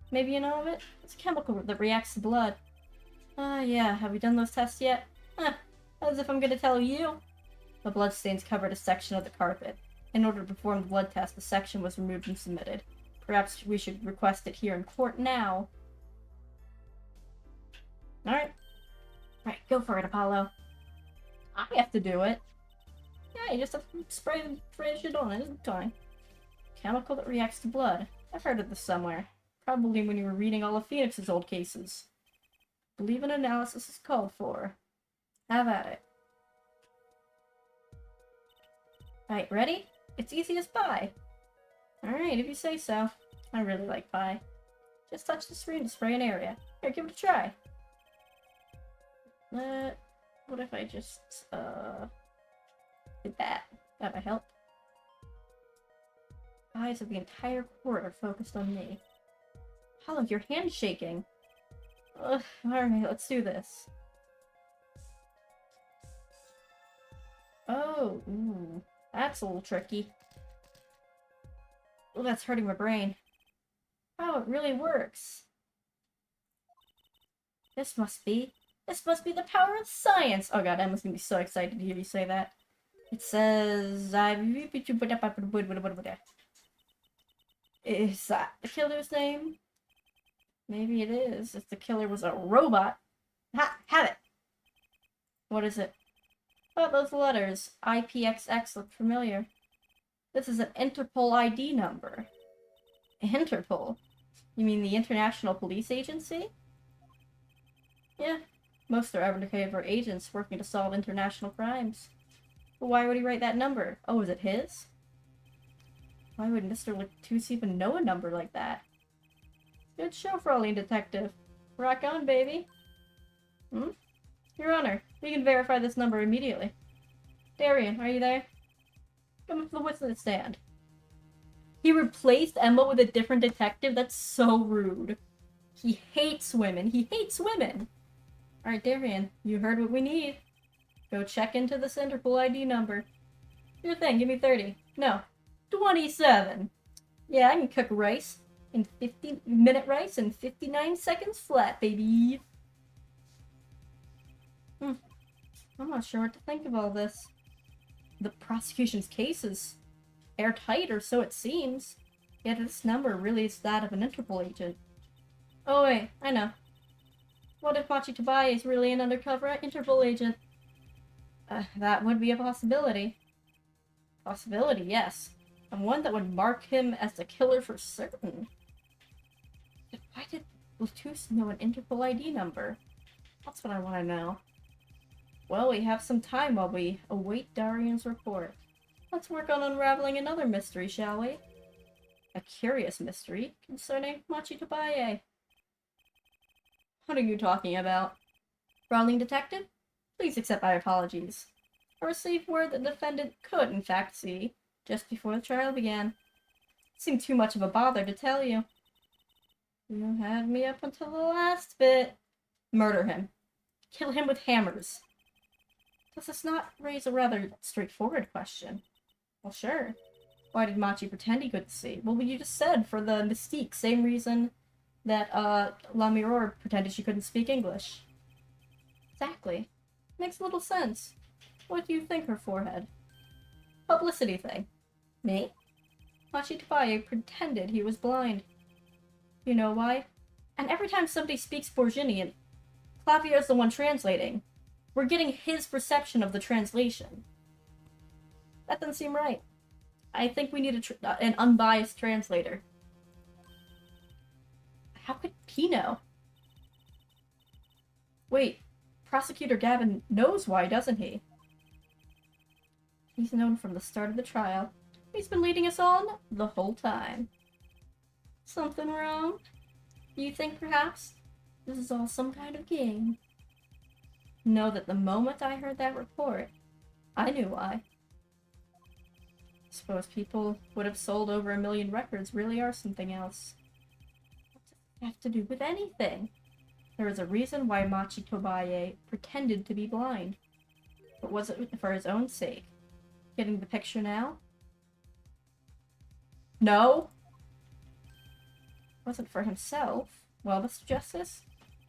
Maybe you know of it? It's a chemical that reacts to blood. Yeah. Have we done those tests yet? As if I'm gonna tell you. The bloodstains covered a section of the carpet. In order to perform the blood test, the section was removed and submitted. Perhaps we should request it here in court now. Alright. Right, go for it, Apollo. I have to do it. Yeah, you just have to spray shit on it. It's fine. Chemical that reacts to blood. I've heard of this somewhere. Probably when you were reading all of Phoenix's old cases. Believe an analysis is called for. Have at it. Right, ready? It's easy as pie. Alright, if you say so. I really like pie. Just touch the screen to spray an area. Here, give it a try. What if I just, did that? That might help. Eyes of the entire court are focused on me. Hollow, your hand's shaking. Ugh, alright, let's do this. Oh, ooh. That's a little tricky. Oh, that's hurting my brain. Oh, it really works. This must be the power of science! Oh god, Emma's gonna be so excited to hear you say that. It says... Is that the killer's name? Maybe it is, if the killer was a robot. Ha! Have it! What is it? Oh, those letters. IPXX look familiar. This is an Interpol ID number. Interpol? You mean the International Police Agency? Yeah. Most are undercover agents working to solve international crimes. But why would he write that number? Oh, is it his? Why would Mr. Lectus even know a number like that? Good show, Fraulein Detective. Rock on, baby. Hmm? Your Honor, we can verify this number immediately. Darian, are you there? Come up to the witness stand. He replaced Emma with a different detective? That's so rude. He hates women. He hates women! Alright, Darian, you heard what we need. Go check into this Interpol ID number. Your thing, give me 30. No, 27. Yeah, I can cook rice in 50-minute rice in 59 seconds flat, baby. I'm not sure what to think of all this. The prosecution's case is airtight, or so it seems. Yet this number really is that of an Interpol agent. Oh wait, I know. What if Machi Tabaye is really an undercover Interpol agent? That would be a possibility. Possibility, yes. And one that would mark him as the killer for certain. But why did Lectus know an Interpol ID number? That's what I want to know. Well, we have some time while we await Darian's report. Let's work on unraveling another mystery, shall we? A curious mystery concerning Machi Tabaye. What are you talking about? Fraulein Detective? Please accept my apologies. I received word that the defendant could, in fact, see just before the trial began. It seemed too much of a bother to tell you. You had me up until the last bit. Murder him. Kill him with hammers. Does this not raise a rather straightforward question? Well, sure. Why did Machi pretend he couldn't see? Well, you just said, for the mystique, same reason that, La Mirror pretended she couldn't speak English. Exactly. Makes little sense. What do you think, her forehead? Publicity thing. Me? Machi Tabaye pretended he was blind. You know why? And every time somebody speaks Borginian, Klavier's the one translating. We're getting his perception of the translation. That doesn't seem right. I think we need an unbiased translator. How could he know? Wait, Prosecutor Gavin knows why, doesn't he? He's known from the start of the trial. He's been leading us on the whole time. Something wrong? You think, perhaps, this is all some kind of game? Know that the moment I heard that report, I knew why. Suppose people would have sold over 1 million records really are something else. What does it have to do with anything? There is a reason why Machi Tabaye pretended to be blind. But was it for his own sake? Getting the picture now? No! Wasn't for himself. Well, Mr. Justice,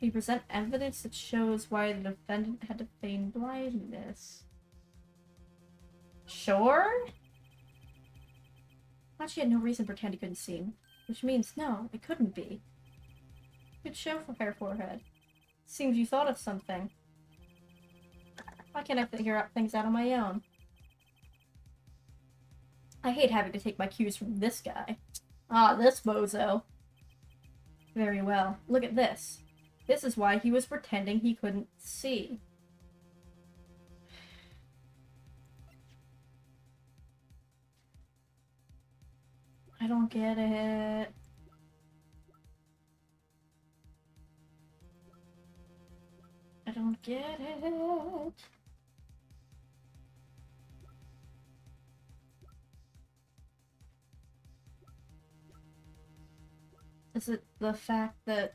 we present evidence that shows why the defendant had to feign blindness. Sure? Machi had no reason to pretend he couldn't see him, which means no, it couldn't be. Good show for her forehead. Seems you thought of something. Why can't I figure out things out on my own? I hate having to take my cues from this guy. Ah, this bozo. Very well. Look at this. This is why he was pretending he couldn't see. I don't get it. I don't get it. Is it the fact that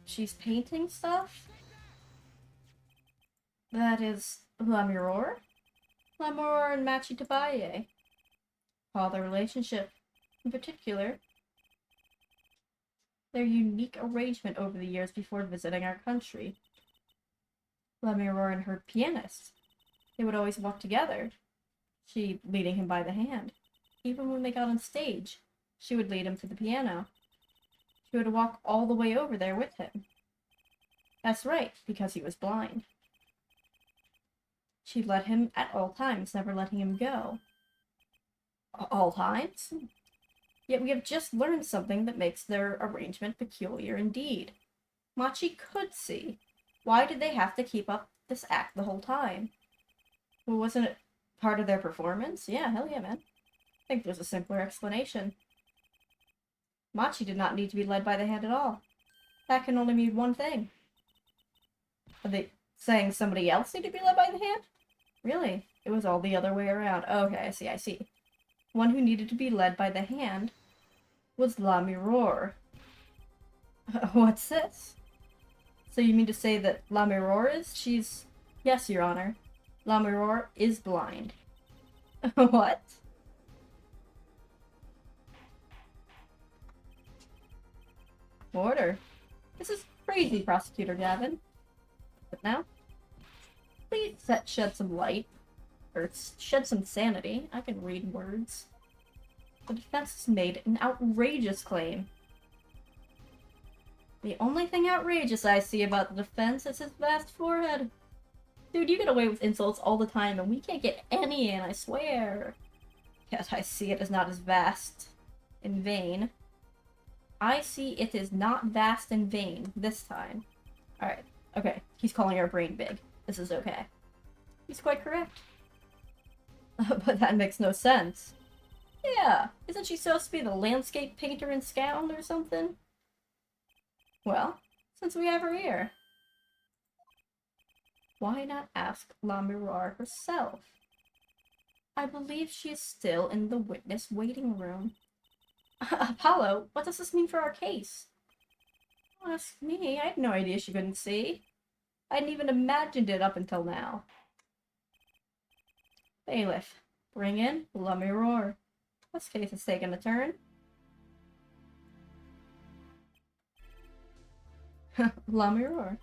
she's painting stuff? That is L'amour? L'amour and Machi Tabaye. All their relationship. In particular, their unique arrangement over the years before visiting our country. L'amour and her pianist. They would always walk together, she leading him by the hand. Even when they got on stage, she would lead him to the piano. She would walk all the way over there with him. That's right, because he was blind. She led him at all times, never letting him go. All times? Yet we have just learned something that makes their arrangement peculiar indeed. Machi could see. Why did they have to keep up this act the whole time? Well, wasn't it part of their performance? Yeah, hell yeah, man. I think there's a simpler explanation. Machi did not need to be led by the hand at all. That can only mean one thing. Are they saying somebody else needed to be led by the hand? Really? It was all the other way around. Okay, I see. One who needed to be led by the hand was L'amour. What's this? So you mean to say that L'amour she's... Yes, Your Honor. L'amour is blind. What? Order. This is crazy, Prosecutor Gavin. But now, please shed some light. Or shed some sanity. I can read words. The defense has made an outrageous claim. The only thing outrageous I see about the defense is his vast forehead. Dude, you get away with insults all the time, and we can't get any in, I swear. Yet I see it as not as vast in vain. I see it is not vast and vain this time. Alright, okay. He's calling our brain big. This is okay. He's quite correct. But that makes no sense. Yeah, isn't she supposed to be the landscape painter in Scound or something? Well, since we have her here, why not ask L'amour herself? I believe she is still in the witness waiting room. Apollo, what does this mean for our case? Ask me, I had no idea she couldn't see. I hadn't even imagined it up until now. Bailiff, bring in L'amour. This case has taken a turn. L'amour.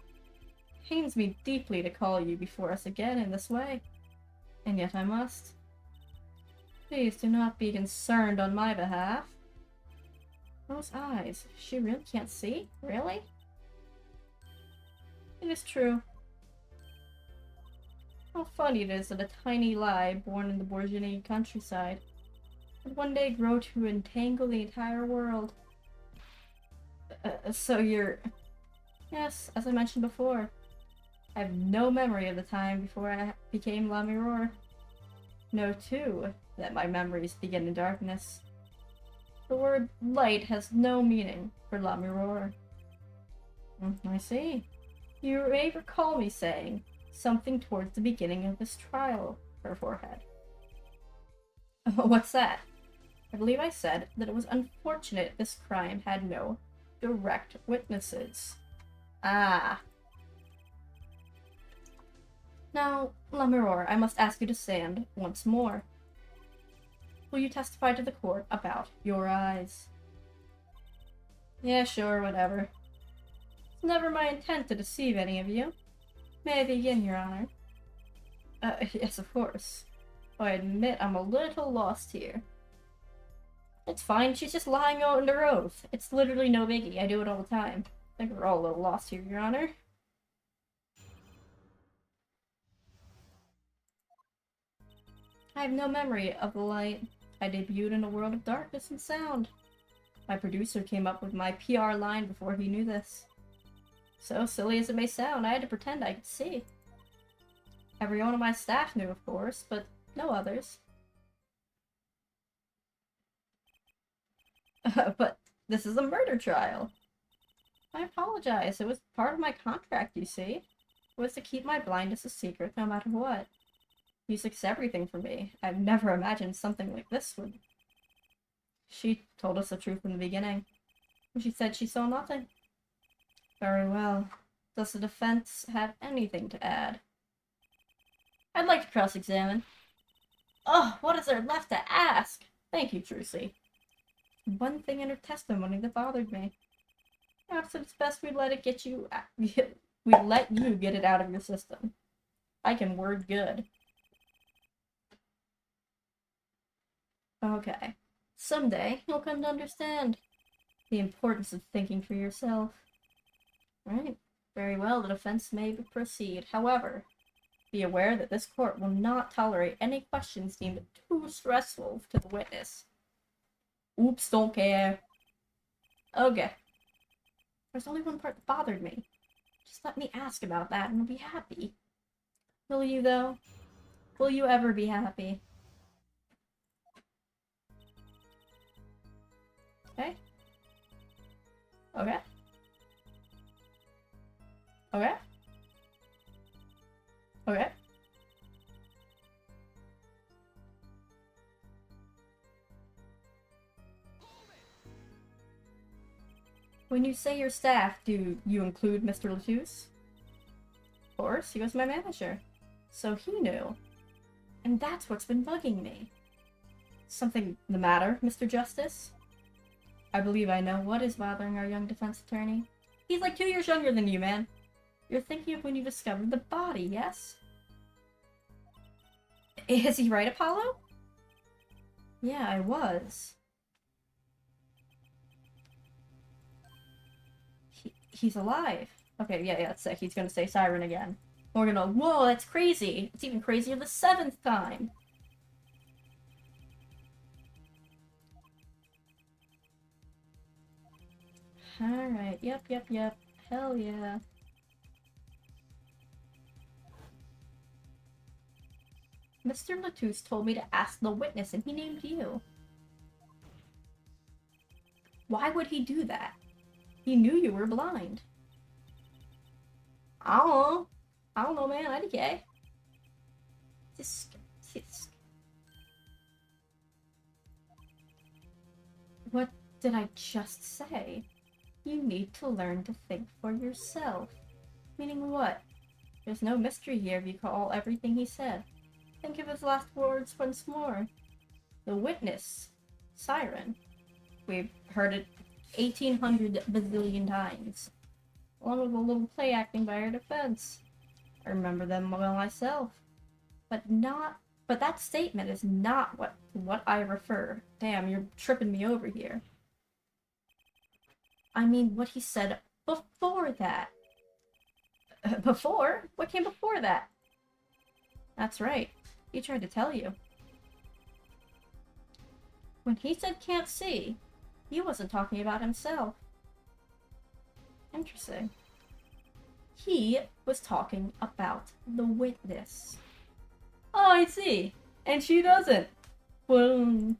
Pains me deeply to call you before us again in this way. And yet I must. Please do not be concerned on my behalf. Those eyes. She really can't see? Really? It is true. How funny it is that a tiny lie born in the Bourgeois countryside would one day grow to entangle the entire world. So you're... Yes, as I mentioned before, I have no memory of the time before I became L'amour. Know, too, that my memories begin in darkness. The word light has no meaning for L'amour. I see. You may recall me saying something towards the beginning of this trial, her forehead. What's that? I believe I said that it was unfortunate this crime had no direct witnesses. Ah. Now, L'amour, I must ask you to stand once more. Will you testify to the court about your eyes? Yeah, sure, whatever. It's never my intent to deceive any of you. May I begin, Your Honor? Yes, of course. I admit I'm a little lost here. It's fine, she's just lying under oath. It's literally no biggie, I do it all the time. I think we're all a little lost here, Your Honor. I have no memory of the light. I debuted in a world of darkness and sound. My producer came up with my PR line before he knew this. So silly as it may sound, I had to pretend I could see. Every one of my staff knew, of course, but no others. But this is a murder trial. I apologize. It was part of my contract, you see. It was to keep my blindness a secret no matter what. Music's everything for me. I've never imagined something like this would... She told us the truth in the beginning. She said she saw nothing. Very well. Does the defense have anything to add? I'd like to cross-examine. Oh, what is there left to ask? Thank you, Trucy. One thing in her testimony that bothered me. Perhaps it's best we let it get you... we let you get it out of your system. I can word good. Okay. Someday, you'll come to understand the importance of thinking for yourself. Right. Very well, the defense may proceed. However, be aware that this court will not tolerate any questions deemed too stressful to the witness. Oops, don't care. Okay. There's only one part that bothered me. Just let me ask about that and I'll be happy. Will you, though? Will you ever be happy? Okay. Okay. Okay. Okay. When you say your staff, do you include Mr. Latouche? Of course, he was my manager. So he knew. And that's what's been bugging me. Something the matter, Mr. Justice? I believe I know what is bothering our young defense attorney. He's like 2 years younger than you, man. You're thinking of when you discovered the body, yes? Is he right, Apollo? Yeah, I was. He's alive. Okay, yeah, that's sick. He's gonna say Siren again. We're gonna, whoa, that's crazy. It's even crazier the 7th time. Alright, yep. Hell yeah. Mr. Latouche told me to ask the witness and he named you. Why would he do that? He knew you were blind. I don't know, man. IDK. What did I just say? You need to learn to think for yourself. Meaning what? There's no mystery here if you call everything he said. Think of his last words once more. The witness. Siren. We've heard it 1,800 bazillion times. Along with a little play acting by our defense. I remember them well myself. But that statement is not what I refer. Damn, you're tripping me over here. I mean, what he said before that. Before? What came before that? That's right. He tried to tell you. When he said can't see, he wasn't talking about himself. Interesting. He was talking about the witness. Oh, I see. And she doesn't. Boom.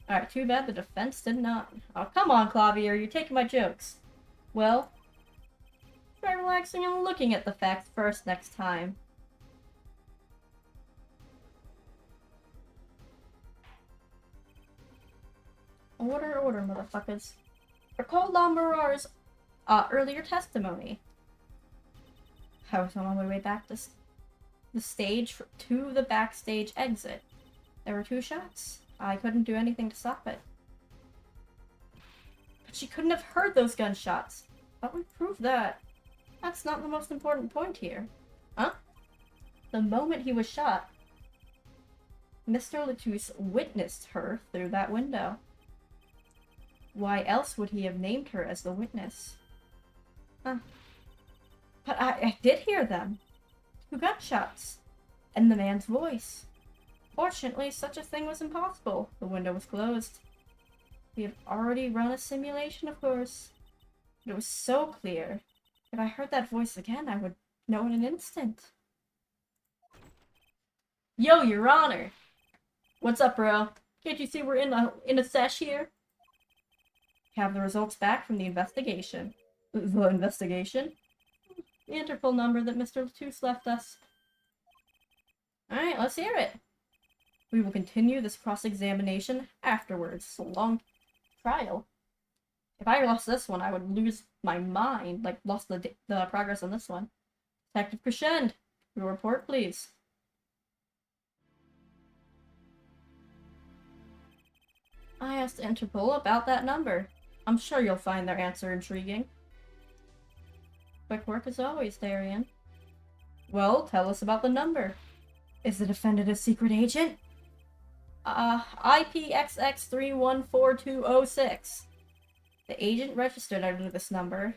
Alright, too bad the defense did not. Oh, come on, Klavier, you're taking my jokes. Well, try relaxing and looking at the facts first next time. Order, motherfuckers. Recall Lamberar's earlier testimony. I was on my way back to the stage to the backstage exit. There were 2 shots. I couldn't do anything to stop it. But she couldn't have heard those gunshots. But we proved that. That's not the most important point here. Huh? The moment he was shot, Mr. Latouche witnessed her through that window. Why else would he have named her as the witness? Huh. But I did hear them. 2 gunshots. And the man's voice. Fortunately, such a thing was impossible. The window was closed. We have already run a simulation, of course. But it was so clear. If I heard that voice again, I would know in an instant. Yo, Your Honor! What's up, bro? Can't you see we're in a sesh here? We have the results back from the investigation. The investigation? The Interpol number that Mr. Latouche left us. Alright, let's hear it. We will continue this cross-examination afterwards. So long trial. If I lost this one, I would lose my mind. Like, lost the progress on this one. Detective Crescend, your report, please. I asked Interpol about that number. I'm sure you'll find their answer intriguing. Quick work as always, Darian. Well, tell us about the number. Is the defendant a secret agent? IPXX314206. The agent registered under this number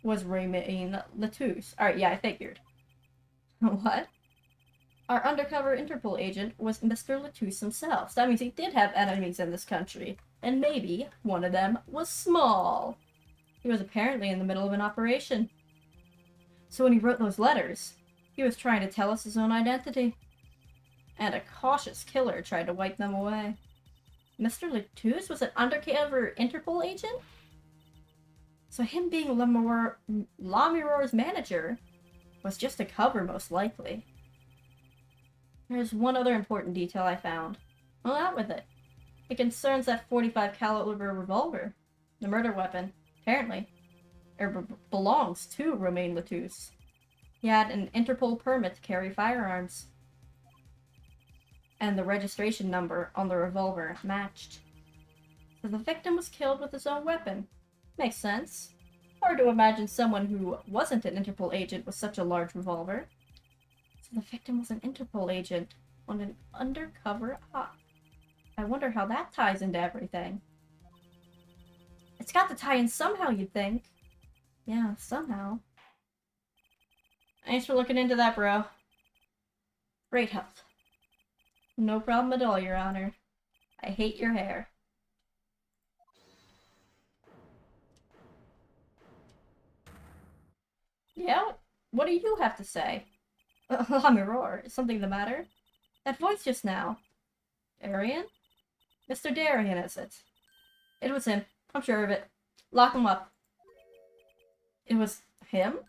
was Raymond Latouche. Alright, yeah, I figured. What? Our undercover Interpol agent was Mr. Latouche himself. So that means he did have enemies in this country. And maybe one of them was small. He was apparently in the middle of an operation. So when he wrote those letters, he was trying to tell us his own identity. And a cautious killer tried to wipe them away. Mr. Latouche was an undercover Interpol agent? So him being Lamiror's manager was just a cover, most likely. There's one other important detail I found. Well, out with it. It concerns that 45 caliber revolver. The murder weapon, apparently, belongs to Romain Latouche. He had an Interpol permit to carry firearms. And the registration number on the revolver matched. So the victim was killed with his own weapon. Makes sense. Hard to imagine someone who wasn't an Interpol agent with such a large revolver. So the victim was an Interpol agent on an undercover op. I wonder how that ties into everything. It's got to tie in somehow, you'd think. Yeah, somehow. Thanks for looking into that, bro. Great help. No problem at all, Your Honor. I hate your hair. Yeah? What do you have to say? Lamiror, is something the matter? That voice just now. Darian? Mr. Darian, is it? It was him. I'm sure of it. Lock him up. It was him?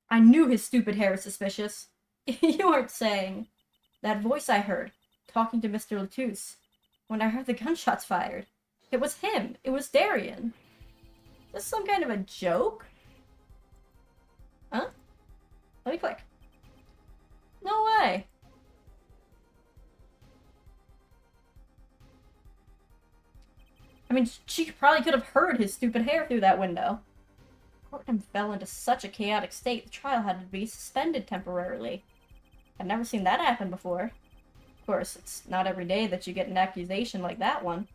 I knew his stupid hair was suspicious. You aren't saying... That voice I heard, talking to Mr. Latouche, when I heard the gunshots fired. It was him. It was Darian. Is this some kind of a joke? Huh? Let me click. No way. I mean, she probably could have heard his stupid hair through that window. Courtney fell into such a chaotic state, the trial had to be suspended temporarily. I've never seen that happen before. Of course, it's not every day that you get an accusation like that one.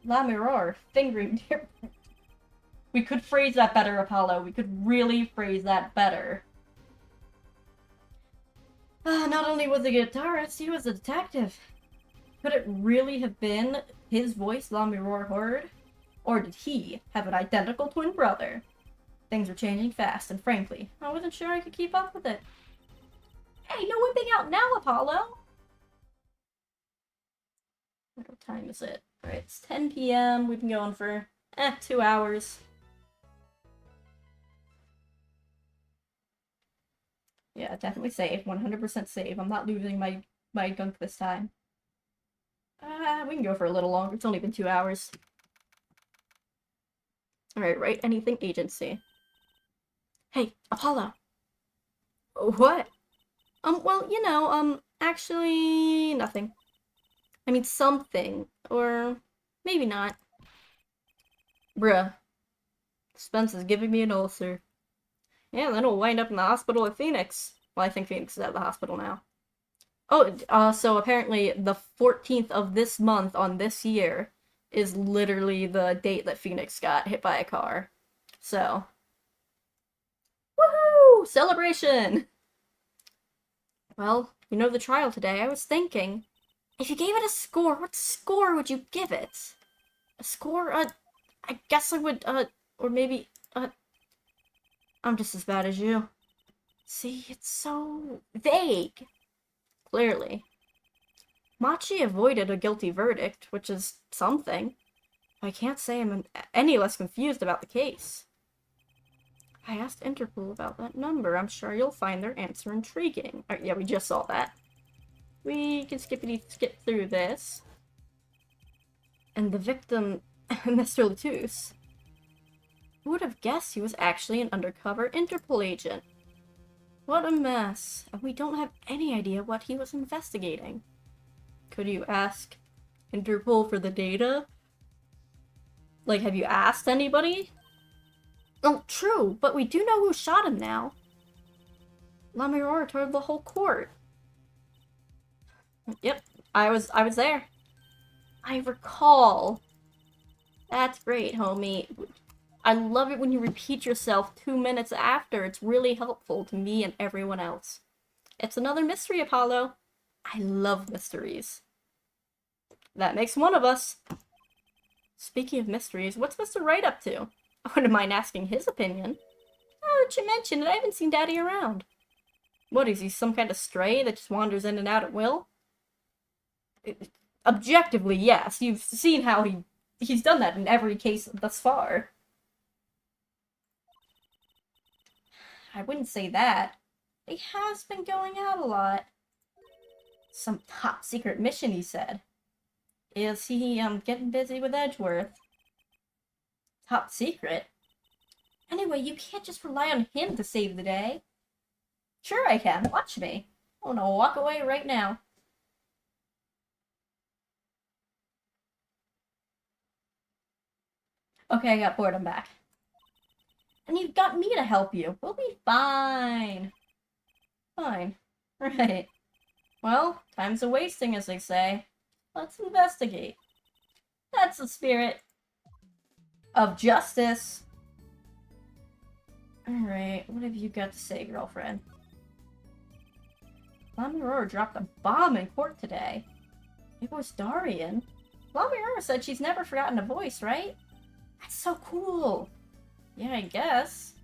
Lamiror, fingering dear... We could phrase that better, Apollo. We could really phrase that better. Not only was he a guitarist, he was a detective. Could it really have been his voice Lamiror heard? Or did he have an identical twin brother? Things were changing fast, and frankly, I wasn't sure I could keep up with it. Hey, no whipping out now, Apollo! What time is it? Alright, it's 10 p.m. We've been going for, 2 hours. Yeah, definitely save. 100% save. I'm not losing my gunk this time. We can go for a little longer. It's only been 2 hours. Alright, write anything agency. Hey, Apollo! What? Well, you know, actually, nothing. I mean, something. Or maybe not. Bruh. Spence is giving me an ulcer. Yeah, then we'll wind up in the hospital at Phoenix. Well, I think Phoenix is at the hospital now. Oh, so apparently the 14th of this month on this year is literally the date that Phoenix got hit by a car. So. Woohoo! Celebration! Well, you know the trial today. I was thinking, if you gave it a score, what score would you give it? A score? I guess I would, or maybe, I'm just as bad as you. See, it's so vague. Clearly. Machi avoided a guilty verdict, which is something. I can't say I'm any less confused about the case. I asked Interpol about that number. I'm sure you'll find their answer intriguing. Yeah, we just saw that. We can skip through this. And the victim, Mr. Latouche. Who would have guessed he was actually an undercover Interpol agent? What a mess. And we don't have any idea what he was investigating. Could you ask Interpol for the data? Like, have you asked anybody? Oh, true, but we do know who shot him now. Klavier told the whole court. Yep, I was there. I recall. That's great, homie. I love it when you repeat yourself 2 minutes after. It's really helpful to me and everyone else. It's another mystery, Apollo. I love mysteries. That makes one of us. Speaking of mysteries, what's Mr. Wright up to? I wouldn't mind asking his opinion. Oh, that you mentioned it, I haven't seen Daddy around. What, is he some kind of stray that just wanders in and out at will? Objectively, yes. You've seen how he's done that in every case thus far. I wouldn't say that. He has been going out a lot. Some top secret mission, he said. Is he, getting busy with Edgeworth? Top secret? Anyway, you can't just rely on him to save the day. Sure I can. Watch me. I'm gonna walk away right now. Okay, I got bored. I'm back. And you've got me to help you. We'll be fine. Fine. Right. Well, time's a-wasting, as they say. Let's investigate. That's the spirit of justice. Alright, what have you got to say, girlfriend? Klavier dropped a bomb in court today. It was Darian. Klavier said she's never forgotten a voice, right? That's so cool. Yeah, I guess.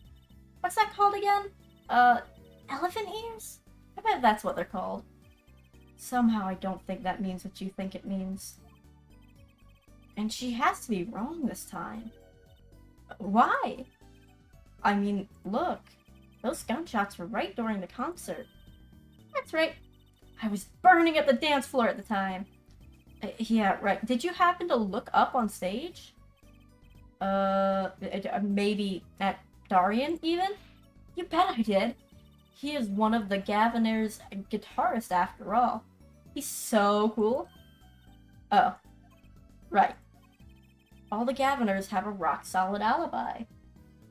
What's that called again? Elephant ears? I bet that's what they're called. Somehow I don't think that means what you think it means. And she has to be wrong this time. Why? I mean, look. Those gunshots were right during the concert. That's right. I was burning at the dance floor at the time. Yeah, right. Did you happen to look up on stage? Maybe at Darian, even? You bet I did. He is one of the Gaviners' guitarists, after all. He's so cool. Oh. Right. All the Gaviners have a rock-solid alibi.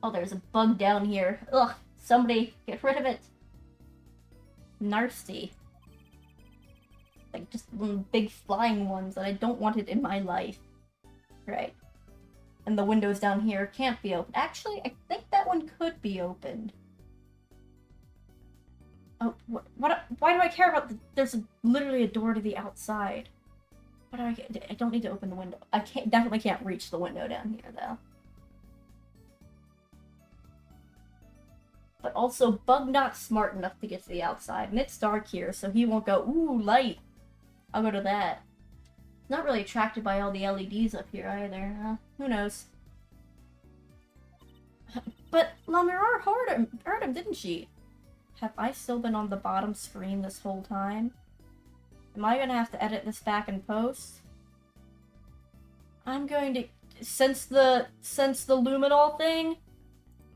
Oh, there's a bug down here. Ugh, somebody get rid of it. Nasty. Like, just one big flying ones, and I don't want it in my life. Right. And the windows down here can't be opened. Actually, I think that one could be opened. Oh, why do I care about there's literally a door to the outside. I don't need to open the window. I definitely can't reach the window down here, though. But also, Bug not smart enough to get to the outside, and it's dark here, so he won't go, ooh, light. I'll go to that. Not really attracted by all the LEDs up here either. Who knows? But Klavier heard him, didn't she? Have I still been on the bottom screen this whole time? Am I gonna have to edit this back in post? I'm going to... Since the luminol thing?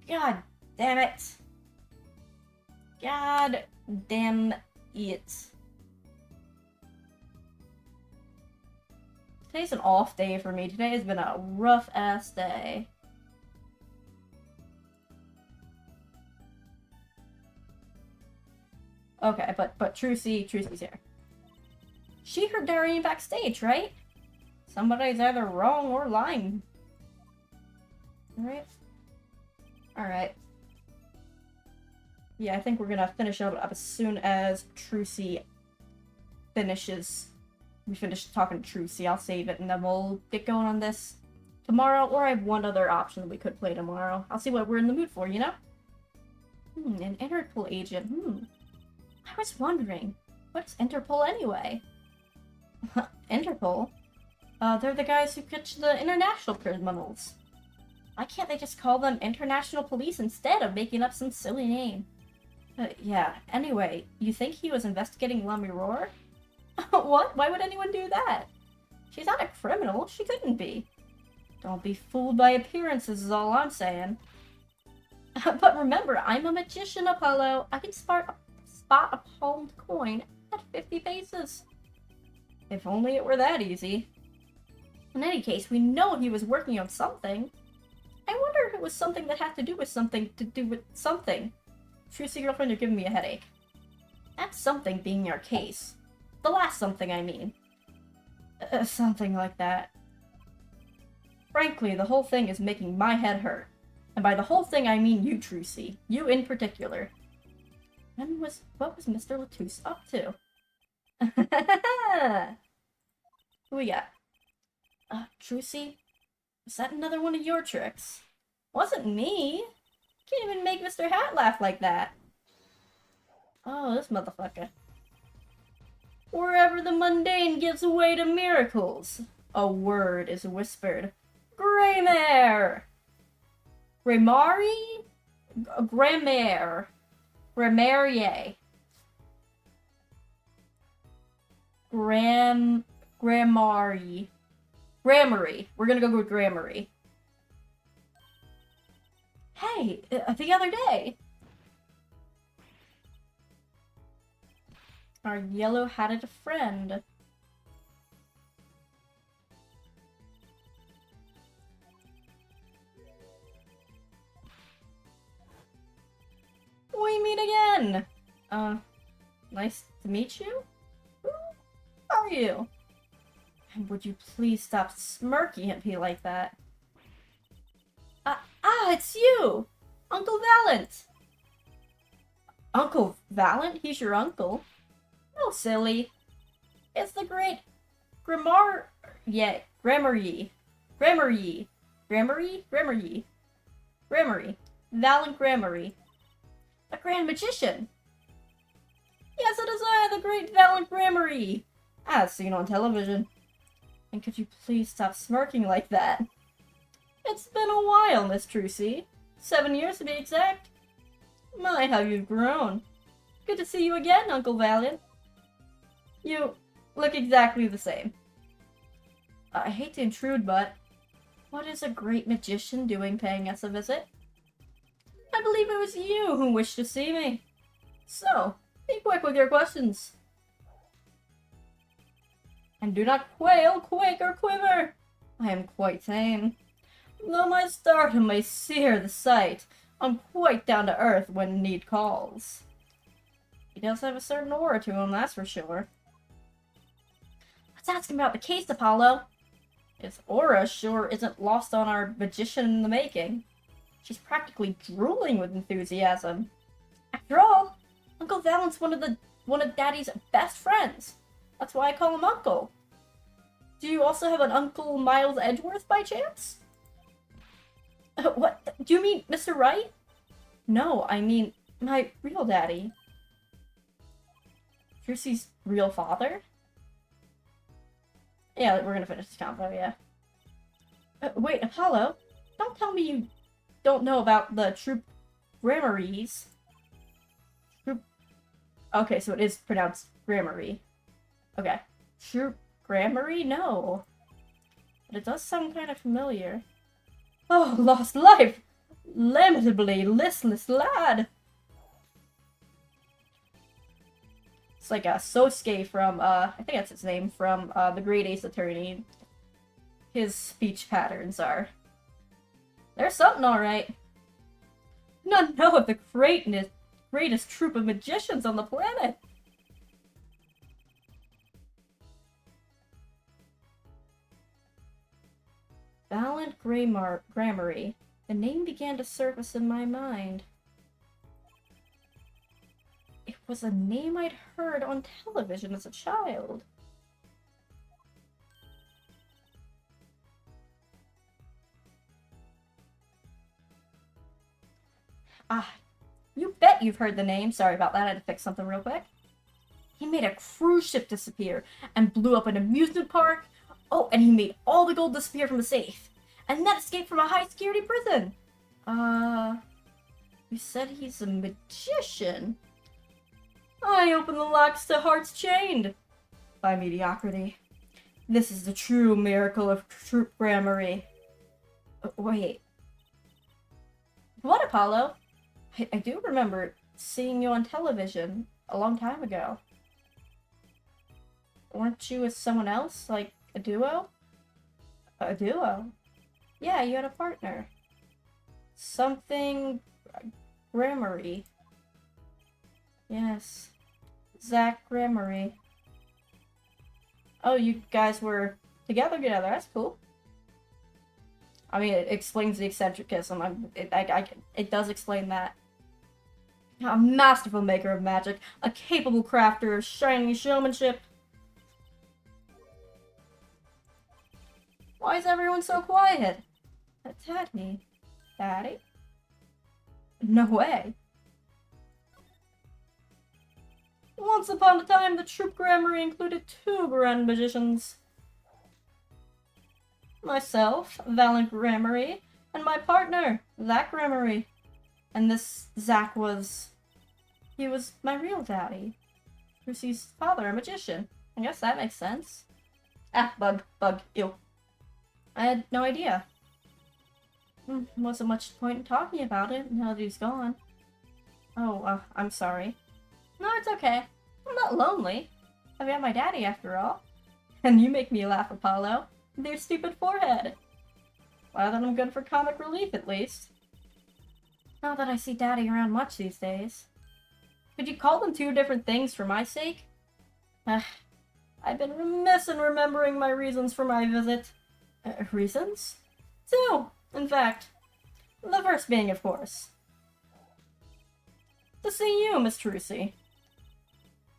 God damn it. God damn it. Today's an off day for me. Today has been a rough-ass day. Okay, but Trucy's here. She heard Darian backstage, right? Somebody's either wrong or lying. Alright. Yeah, I think we're gonna finish up as soon as Trucy finishes. We finish talking to Trucy, I'll save it, and then we'll get going on this tomorrow, or I have one other option that we could play tomorrow. I'll see what we're in the mood for, you know? An Interpol agent, I was wondering, what's Interpol anyway? Interpol? They're the guys who catch the international criminals. Why can't they just call them international police instead of making up some silly name? Yeah, anyway, you think he was investigating La Mirror? What? Why would anyone do that? She's not a criminal. She couldn't be. Don't be fooled by appearances is all I'm saying. But remember, I'm a magician, Apollo. I can spot a palmed coin at 50 paces. If only it were that easy. In any case, we know he was working on something. I wonder if it was something that had to do with something. Trucy girlfriend, you're giving me a headache. That's something being our case. The last something, I mean. Something like that. Frankly, the whole thing is making my head hurt. And by the whole thing, I mean you, Trucy. You in particular. What was Mr. Latouche up to? Who we got? Trucy? Was that another one of your tricks? Wasn't me. Can't even make Mr. Hat laugh like that. Oh, this motherfucker. Wherever the mundane gives way to miracles, a word is whispered. Grammar! Grammari? Grammar. Grammarier. Grammari. Grammary. We're gonna go with grammary. Hey, the other day. Our yellow-hatted friend. We meet again! Nice to meet you? Who are you? And would you please stop smirking at me like that? It's you! Uncle Valent! Uncle Valent? He's your uncle? No, silly. It's the great Grammarier. Valent Grammary. A grand magician. Yes, it is I, the great Valent Grammary. As seen on television. And could you please stop smirking like that? It's been a while, Miss Trucy. 7 years to be exact. My, how you've grown. Good to see you again, Uncle Valiant. You look exactly the same. I hate to intrude, but what is a great magician doing paying us a visit? I believe it was you who wished to see me. So, be quick with your questions. And do not quail, quake, or quiver. I am quite tame. Though my stardom may sear the sight, I'm quite down to earth when need calls. He does have a certain aura to him, that's for sure. Let's ask him about the case, Apollo. His aura sure isn't lost on our magician in the making. She's practically drooling with enthusiasm. After all, Uncle Valent's one of Daddy's best friends. That's why I call him Uncle. Do you also have an Uncle Miles Edgeworth by chance? What? Do you mean Mr. Wright? No, I mean my real daddy. Trucy's real father? Yeah, we're gonna finish this combo, yeah. Wait, Apollo, don't tell me you don't know about the troop Grammaries. Okay, so it is pronounced Grammary. Okay. Troop Grammary? No. But it does sound kind of familiar. Oh, lost life! Lamentably listless lad! It's like a Sosuke from, I think that's his name, from, The Great Ace Attorney. His speech patterns are. There's something alright. None know of the greatest troop of magicians on the planet. Valent Grammary. The name began to surface in my mind. It was a name I'd heard on television as a child. You bet you've heard the name. Sorry about that, I had to fix something real quick. He made a cruise ship disappear and blew up an amusement park. Oh, and he made all the gold disappear from a safe. And then escaped from a high-security prison. You said he's a magician. I open the locks to hearts chained by mediocrity. This is the true miracle of troop gramarye. Wait. What, Apollo? I do remember seeing you on television a long time ago. Weren't you with someone else? Like, a duo? A duo? Yeah, you had a partner. Something... Gramarye. Yes. Zach Gramarye. Oh, you guys were together? That's cool. I mean, it explains the eccentricism. It does explain that. A masterful maker of magic. A capable crafter of shining showmanship. Why is everyone so quiet? Daddy? Daddy? No way. Once upon a time, the troop gramarye included 2 grand magicians. Myself, Valiant Gramarye, and my partner, Zach Gramarye. And this Zach was... he was my real daddy. Lucy's father, a magician. I guess that makes sense. Ah, bug, ew. I had no idea. Wasn't much point in talking about it now that he's gone. Oh, I'm sorry. No, it's okay. I'm not lonely. I've got my daddy after all. And you make me laugh, Apollo. With your stupid forehead. Well, then I'm good for comic relief, at least. Not that I see Daddy around much these days. Could you call them 2 different things for my sake? I've been remiss in remembering my reasons for my visit. Reasons? 2, in fact. The first being, of course, to see you, Miss Trucy.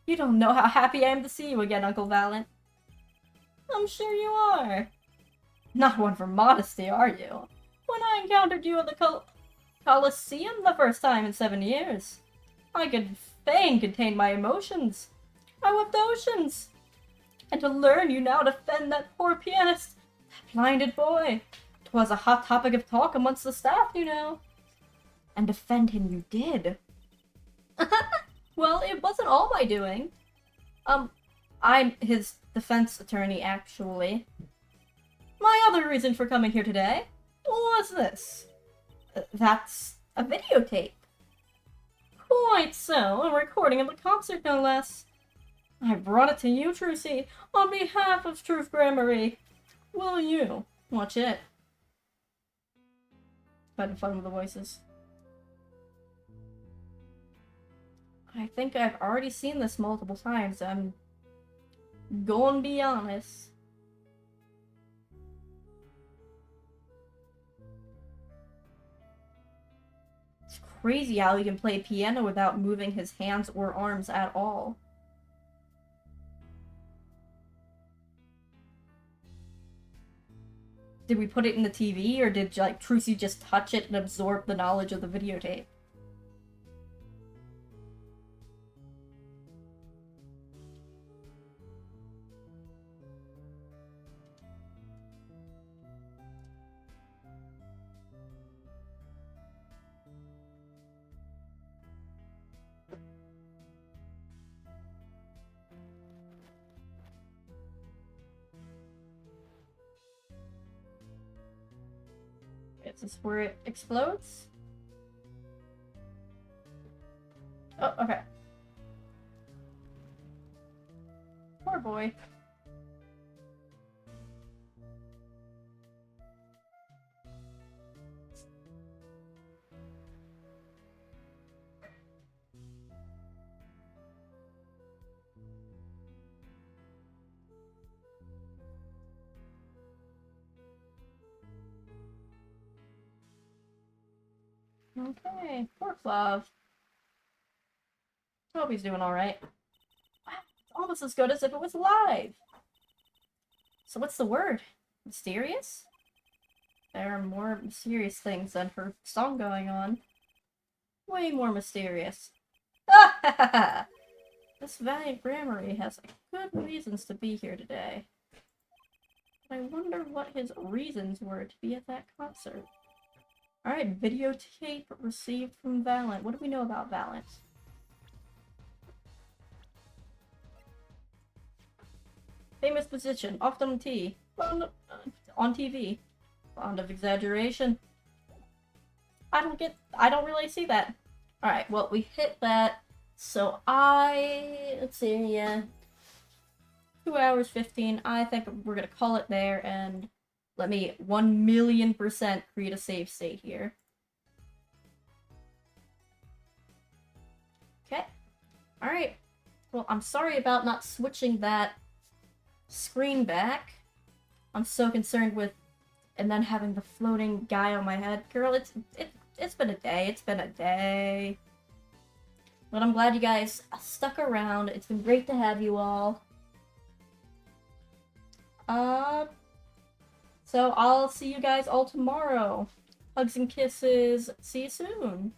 You don't know how happy I am to see you again, Uncle Valiant. I'm sure you are. Not one for modesty, are you? When I encountered you at the Coliseum the first time in 7 years, I could fain contain my emotions. I wept oceans. And to learn you now defend that poor pianist, that blinded boy, 'twas a hot topic of talk amongst the staff, you know. And defend him you did. Well, it wasn't all my doing. I'm his defense attorney, actually. My other reason for coming here today was this. That's a videotape. Quite so, a recording of the concert, no less. I brought it to you, Trucy, on behalf of Truth Gramarye. Will you watch it? Having fun with the voices. I think I've already seen this multiple times. I'm gonna be honest. It's crazy how he can play piano without moving his hands or arms at all. Did we put it in the TV, or did, like, Trucy just touch it and absorb the knowledge of the videotape? Is this where it explodes? Oh, okay. Poor boy. Okay, poor Klav. Hope he's doing alright. Wow, it's almost as good as if it was live! So what's the word? Mysterious? There are more mysterious things than her song going on. Way more mysterious. This Valiant Gramarye has good reasons to be here today. I wonder what his reasons were to be at that concert. Alright, videotape received from Valent. What do we know about Valent? Famous position, often on on TV. Fond of exaggeration. I don't really see that. Alright, well, we hit that. So let's see, yeah. 2 hours 15. I think we're gonna call it there, and let me 1,000,000% create a save state here. Okay. Alright. Well, I'm sorry about not switching that screen back. I'm so concerned with, and then having the floating guy on my head. Girl, it's been a day. It's been a day. But I'm glad you guys stuck around. It's been great to have you all. So I'll see you guys all tomorrow. Hugs and kisses. See you soon.